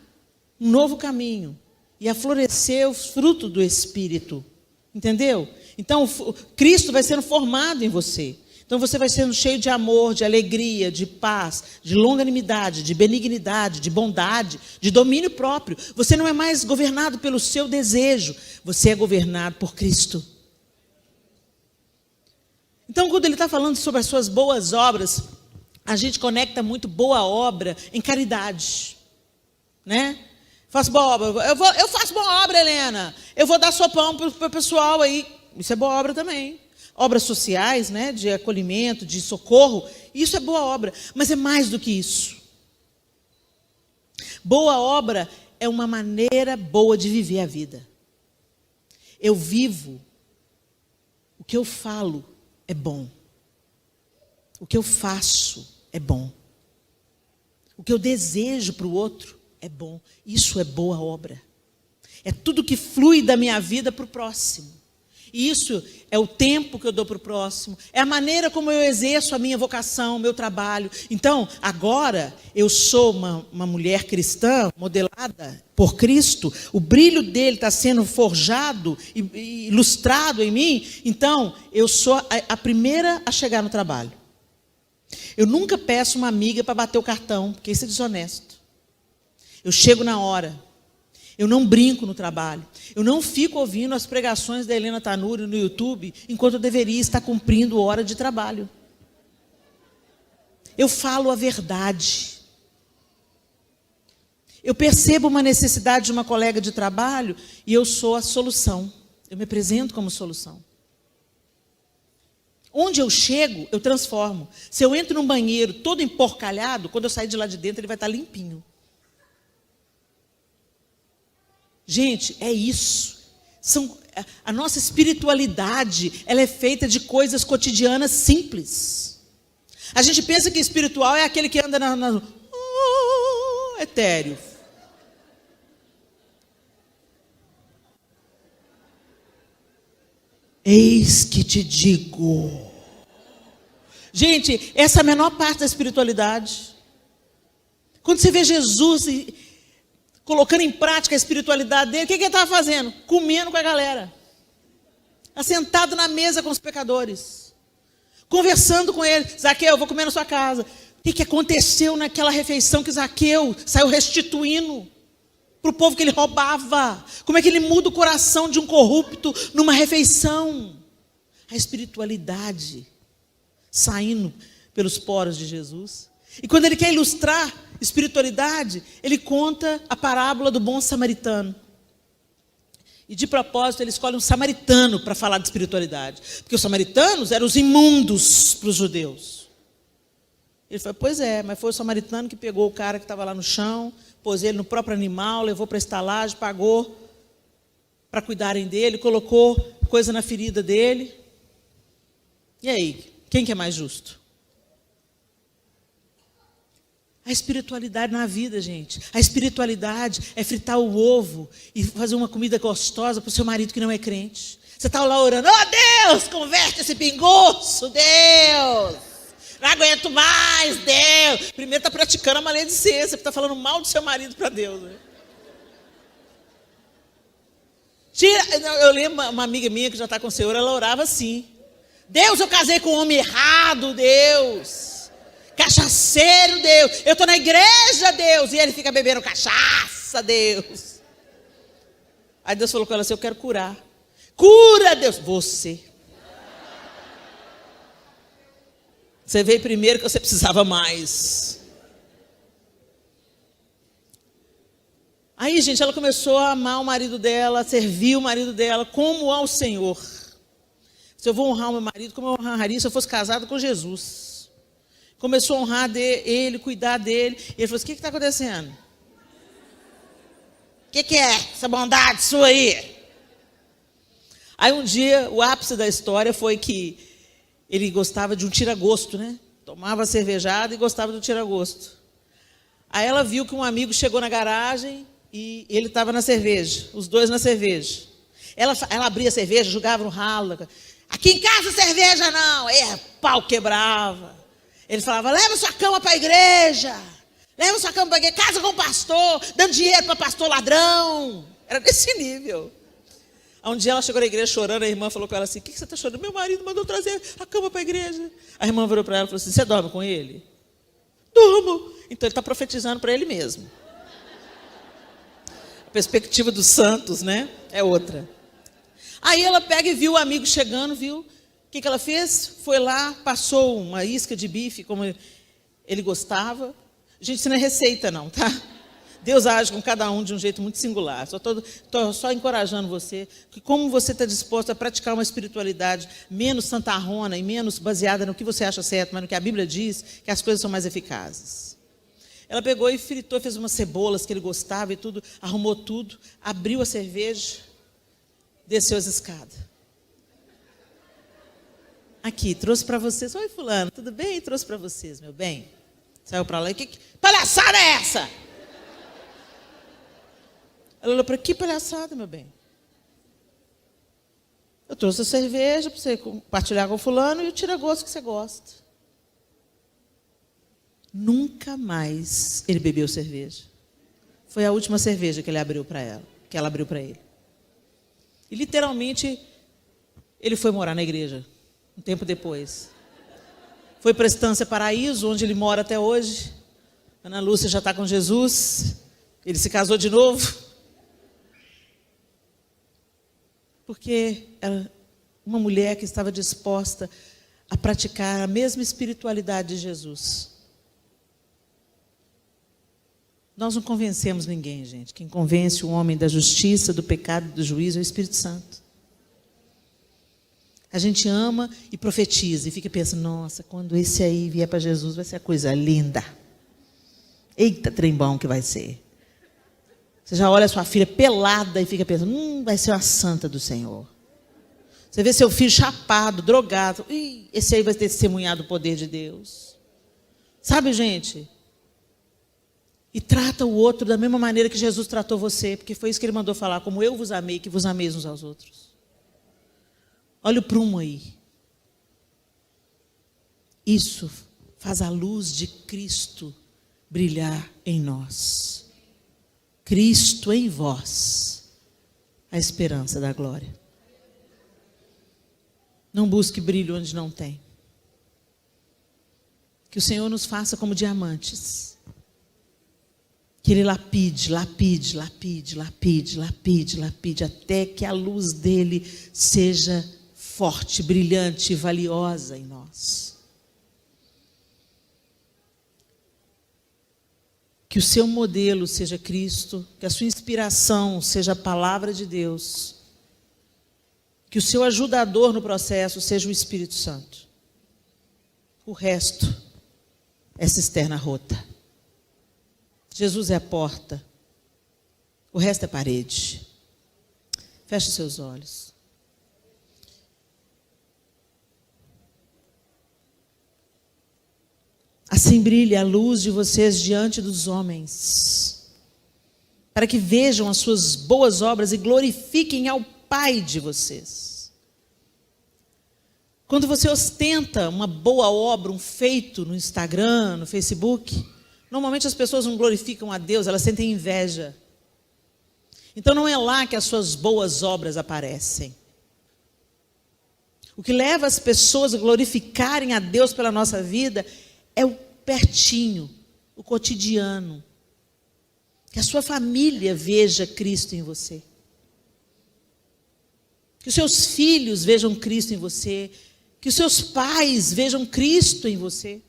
um novo caminho e a florescer o fruto do Espírito. Entendeu? Então, Cristo vai sendo formado em você. Então, você vai sendo cheio de amor, de alegria, de paz, de longanimidade, de benignidade, de bondade, de domínio próprio. Você não é mais governado pelo seu desejo, você é governado por Cristo. Então, quando ele está falando sobre as suas boas obras, a gente conecta muito boa obra em caridade, né? Faço boa obra. Eu faço boa obra, Helena. Eu vou dar sopão para o pessoal aí. Isso é boa obra também. Obras sociais, né, de acolhimento, de socorro. Isso é boa obra. Mas é mais do que isso. Boa obra é uma maneira boa de viver a vida. Eu vivo. O que eu falo é bom. O que eu faço é bom. O que eu desejo para o outro é bom. Isso é boa obra. É tudo que flui da minha vida para o próximo. E isso é o tempo que eu dou para o próximo. É a maneira como eu exerço a minha vocação, o meu trabalho. Então, agora, eu sou uma mulher cristã, modelada por Cristo. O brilho dele está sendo forjado e ilustrado em mim. Então, eu sou a primeira a chegar no trabalho. Eu nunca peço uma amiga para bater o cartão, porque isso é desonesto. Eu chego na hora. Eu não brinco no trabalho. Eu não fico ouvindo as pregações da Helena Tanuri no YouTube, enquanto eu deveria estar cumprindo hora de trabalho. Eu falo a verdade. Eu percebo uma necessidade de uma colega de trabalho e eu sou a solução. Eu me apresento como solução. Onde eu chego, eu transformo. Se eu entro num banheiro todo emporcalhado, quando eu sair de lá de dentro, ele vai estar limpinho. Gente, é isso. A nossa espiritualidade, ela é feita de coisas cotidianas simples. A gente pensa que espiritual é aquele que anda etéreo. Eis que te digo. Gente, essa é a menor parte da espiritualidade. Quando você vê Jesus colocando em prática a espiritualidade dele, o que ele estava fazendo? Comendo com a galera. Assentado na mesa com os pecadores. Conversando com ele. Zaqueu, eu vou comer na sua casa. O que aconteceu naquela refeição que Zaqueu saiu restituindo para o povo que ele roubava? Como é que ele muda o coração de um corrupto numa refeição? A espiritualidade saindo pelos poros de Jesus. E quando ele quer ilustrar espiritualidade, ele conta a parábola do bom samaritano. E de propósito ele escolhe um samaritano para falar de espiritualidade. Porque os samaritanos eram os imundos para os judeus. Ele falou, pois é, mas foi o samaritano que pegou o cara que estava lá no chão, pôs ele no próprio animal, levou para a estalagem, pagou para cuidarem dele, colocou coisa na ferida dele. E aí, quem que é mais justo? A espiritualidade na vida, gente. A espiritualidade é fritar o ovo e fazer uma comida gostosa para o seu marido que não é crente. Você está lá orando, oh Deus, converte esse pinguço, Deus. Não aguento mais, Deus. Primeiro está praticando a maledicência, está falando mal do seu marido para Deus. Né? Eu lembro uma amiga minha que já está com o Senhor, ela orava assim. Deus, eu casei com um homem errado, Deus. Cachaceiro, Deus. Eu estou na igreja, Deus. E ele fica bebendo cachaça, Deus. Aí Deus falou com ela assim, eu quero curar. Cura, Deus. Você veio primeiro que você precisava mais. Aí, gente, ela começou a amar o marido dela, a servir o marido dela como ao Senhor. Se eu vou honrar o meu marido, como eu honraria se eu fosse casado com Jesus. Começou a honrar ele, cuidar dele. E ele falou assim, o que está acontecendo? O que é essa bondade sua aí? Aí um dia, o ápice da história foi que ele gostava de um tira-gosto, né? Tomava cervejada e gostava do tira-gosto. Aí ela viu que um amigo chegou na garagem e ele estava na cerveja, os dois na cerveja. Ela abria a cerveja, jogava no ralo. Aqui em casa cerveja não. Aí pau quebrava. Ele falava, leva sua cama para a igreja. Leva sua cama para a igreja. Casa com o pastor, dando dinheiro para pastor ladrão. Era desse nível. Um dia ela chegou na igreja chorando, a irmã falou com ela assim, o que você está chorando? Meu marido mandou trazer a cama para a igreja. A irmã virou para ela e falou assim, você dorme com ele? Durmo. Então ele está profetizando para ele mesmo. A perspectiva dos santos, né? É outra. Aí ela pega e viu o amigo chegando, viu? O que ela fez? Foi lá, passou uma isca de bife, como ele gostava. Gente, isso não é receita não, tá? Deus age com cada um de um jeito muito singular. Estou só encorajando você, que como você está disposto a praticar uma espiritualidade menos santarrona e menos baseada no que você acha certo, mas no que a Bíblia diz, que as coisas são mais eficazes. Ela pegou e fritou, fez umas cebolas que ele gostava e tudo, arrumou tudo, abriu a cerveja, desceu as escadas. Aqui, trouxe para vocês. Oi, fulano, tudo bem? Trouxe para vocês, meu bem. Saiu para lá e que palhaçada é essa? Ela olhou para que palhaçada, meu bem? Eu trouxe a cerveja para você compartilhar com o fulano e o tira-gosto que você gosta. Nunca mais ele bebeu cerveja. Foi a última cerveja que ele abriu para ela, que ela abriu para ele. E literalmente ele foi morar na igreja, um tempo depois. Foi para a Estância Paraíso, onde ele mora até hoje. Ana Lúcia já está com Jesus. Ele se casou de novo. Porque era uma mulher que estava disposta a praticar a mesma espiritualidade de Jesus. Nós não convencemos ninguém, gente. Quem convence o homem da justiça, do pecado e do juízo é o Espírito Santo. A gente ama e profetiza e fica pensando, nossa, quando esse aí vier para Jesus vai ser a coisa linda. Eita, trem bom que vai ser. Você já olha a sua filha pelada e fica pensando, vai ser uma santa do Senhor. Você vê seu filho chapado, drogado, esse aí vai testemunhar do poder de Deus. Sabe, gente? E trata o outro da mesma maneira que Jesus tratou você, porque foi isso que ele mandou falar, como eu vos amei, que vos ameis uns aos outros. Olha o prumo aí. Isso faz a luz de Cristo brilhar em nós. Cristo em vós, a esperança da glória. Não busque brilho onde não tem. Que o Senhor nos faça como diamantes. Que Ele lapide, lapide, lapide, lapide, lapide, lapide, até que a luz dele seja forte, brilhante e valiosa em nós. Que o seu modelo seja Cristo, que a sua inspiração seja a palavra de Deus, que o seu ajudador no processo seja o Espírito Santo. O resto é cisterna rota. Jesus é a porta. O resto é parede. Feche os seus olhos. Assim brilhe a luz de vocês diante dos homens, para que vejam as suas boas obras e glorifiquem ao Pai de vocês. Quando você ostenta uma boa obra, um feito no Instagram, no Facebook, normalmente as pessoas não glorificam a Deus, elas sentem inveja. Então não é lá que as suas boas obras aparecem. O que leva as pessoas a glorificarem a Deus pela nossa vida é o pertinho, o cotidiano. Que a sua família veja Cristo em você. Que os seus filhos vejam Cristo em você. Que os seus pais vejam Cristo em você.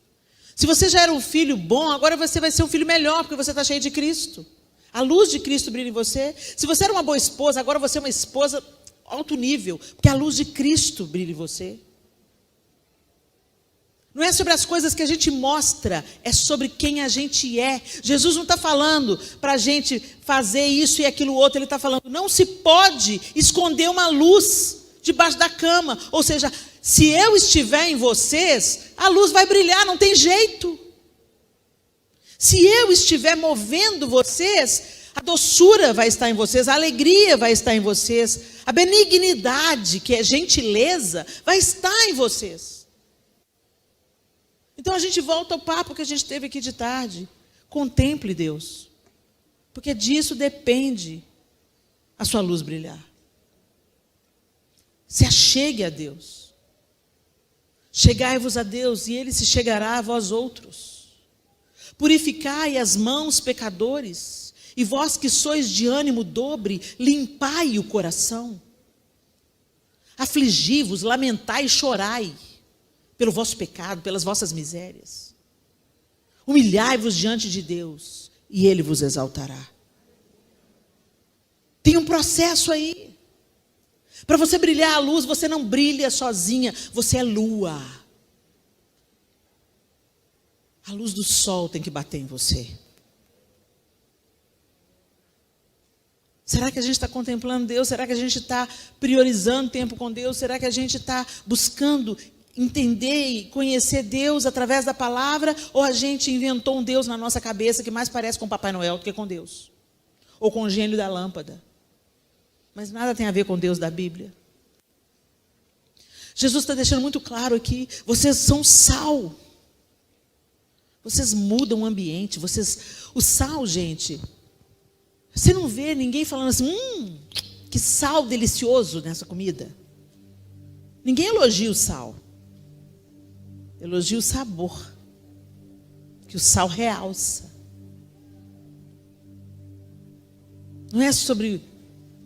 Se você já era um filho bom, agora você vai ser um filho melhor, porque você está cheio de Cristo. A luz de Cristo brilha em você. Se você era uma boa esposa, agora você é uma esposa alto nível, porque a luz de Cristo brilha em você. Não é sobre as coisas que a gente mostra, é sobre quem a gente é. Jesus não está falando para a gente fazer isso e aquilo outro, ele está falando, não se pode esconder uma luz debaixo da cama. Ou seja, se eu estiver em vocês, a luz vai brilhar, não tem jeito. Se eu estiver movendo vocês, a doçura vai estar em vocês, a alegria vai estar em vocês, a benignidade, que é gentileza, vai estar em vocês. Então a gente volta ao papo que a gente teve aqui de tarde. Contemple Deus, porque disso depende a sua luz brilhar. Se achegue a Deus. Chegai-vos a Deus e Ele se chegará a vós outros. Purificai as mãos, pecadores, e vós que sois de ânimo dobre, limpai o coração. Afligi-vos, lamentai e chorai pelo vosso pecado, pelas vossas misérias. Humilhai-vos diante de Deus, e Ele vos exaltará. Tem um processo aí. Para você brilhar a luz, você não brilha sozinha, você é lua. A luz do sol tem que bater em você. Será que a gente está contemplando Deus? Será que a gente está priorizando tempo com Deus? Será que a gente está buscando entender e conhecer Deus através da palavra? Ou a gente inventou um Deus na nossa cabeça que mais parece com Papai Noel do que com Deus? Ou com o gênio da lâmpada? Mas nada tem a ver com Deus da Bíblia. Jesus está deixando muito claro aqui, vocês são sal. Vocês mudam o ambiente. O sal, gente, você não vê ninguém falando assim, que sal delicioso nessa comida. Ninguém elogia o sal. Elogia o sabor. Que o sal realça. Não é sobre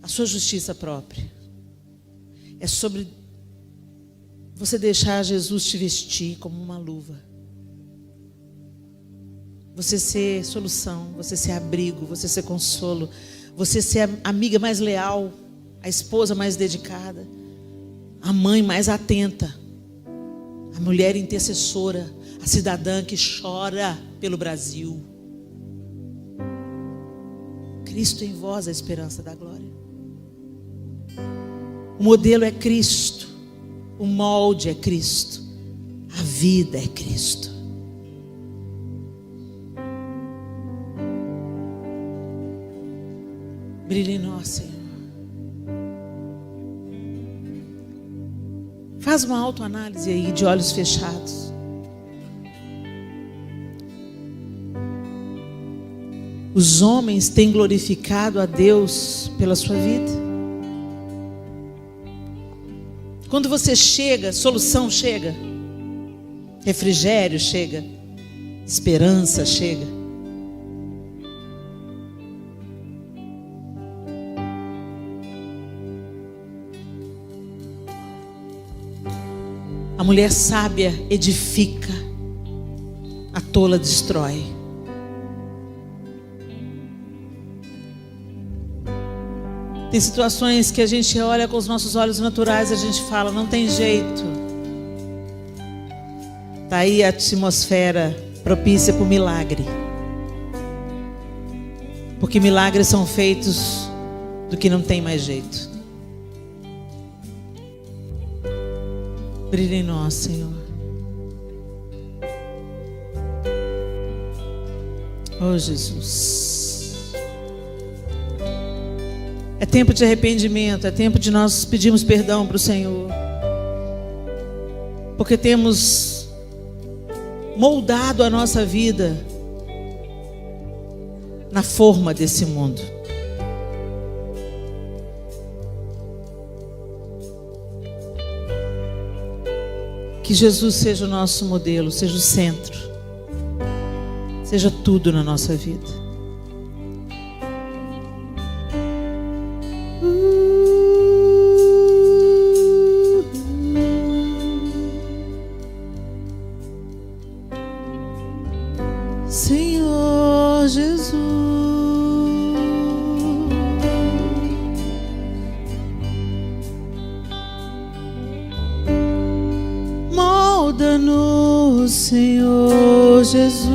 a sua justiça própria. É sobre você deixar Jesus te vestir como uma luva. Você ser solução, você ser abrigo, você ser consolo, você ser a amiga mais leal, a esposa mais dedicada, a mãe mais atenta, a mulher intercessora, a cidadã que chora pelo Brasil. Cristo em vós, a esperança da glória. O modelo é Cristo, o molde é Cristo, a vida é Cristo. Brilhe em nós, Senhor. Faz uma autoanálise aí de olhos fechados. Os homens têm glorificado a Deus pela sua vida? Quando você chega, solução chega, refrigério chega, esperança chega. A mulher sábia edifica, a tola destrói. Tem situações que a gente olha com os nossos olhos naturais, a gente fala, não tem jeito. Está aí a atmosfera propícia para o milagre. Porque milagres são feitos do que não tem mais jeito. Brilha em nós, Senhor. Oh, Jesus. É tempo de arrependimento, é tempo de nós pedirmos perdão para o Senhor. Porque temos moldado a nossa vida na forma desse mundo. Que Jesus seja o nosso modelo, seja o centro, seja tudo na nossa vida. Senhor Jesus, molda-nos, Senhor Jesus,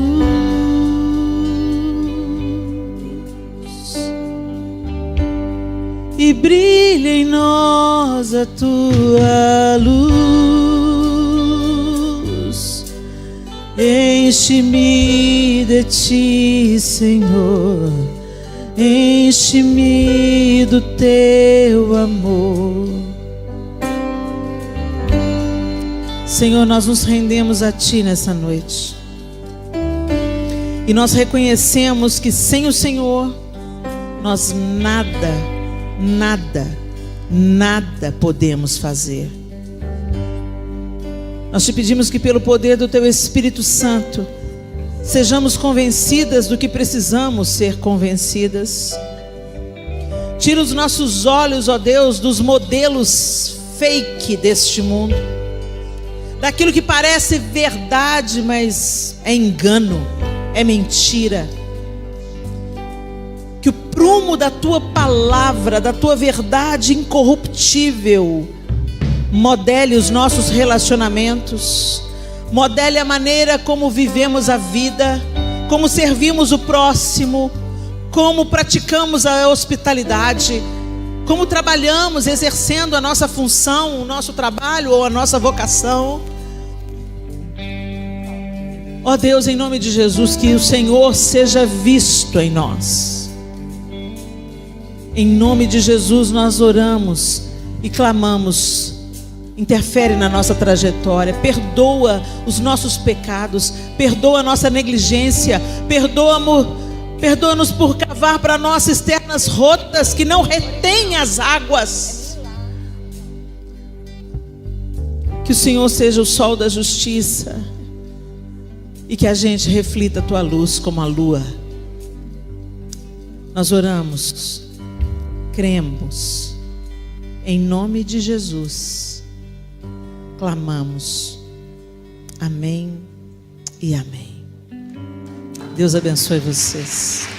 e brilha em nós a tua luz. Enche-me de ti, Senhor, enche-me do teu amor. Senhor, nós nos rendemos a ti nessa noite. E nós reconhecemos que sem o Senhor, nós nada podemos fazer. Nós te pedimos que pelo poder do teu Espírito Santo sejamos convencidas do que precisamos ser convencidas. Tira os nossos olhos, ó Deus, dos modelos fake deste mundo, daquilo que parece verdade, mas é engano, é mentira. Que o prumo da tua palavra, da tua verdade incorruptível, modele os nossos relacionamentos, modele a maneira como vivemos a vida, como servimos o próximo, como praticamos a hospitalidade, como trabalhamos exercendo a nossa função, o nosso trabalho ou a nossa vocação. Ó Deus, em nome de Jesus, que o Senhor seja visto em nós. Em nome de Jesus nós oramos e clamamos. Interfere na nossa trajetória, perdoa os nossos pecados, perdoa a nossa negligência, perdoa-nos por cavar para nós cisternas rotas que não retêm as águas. Que o Senhor seja o sol da justiça e que a gente reflita a tua luz como a lua. Nós oramos, cremos, em nome de Jesus. Clamamos. Amém e amém. Deus abençoe vocês.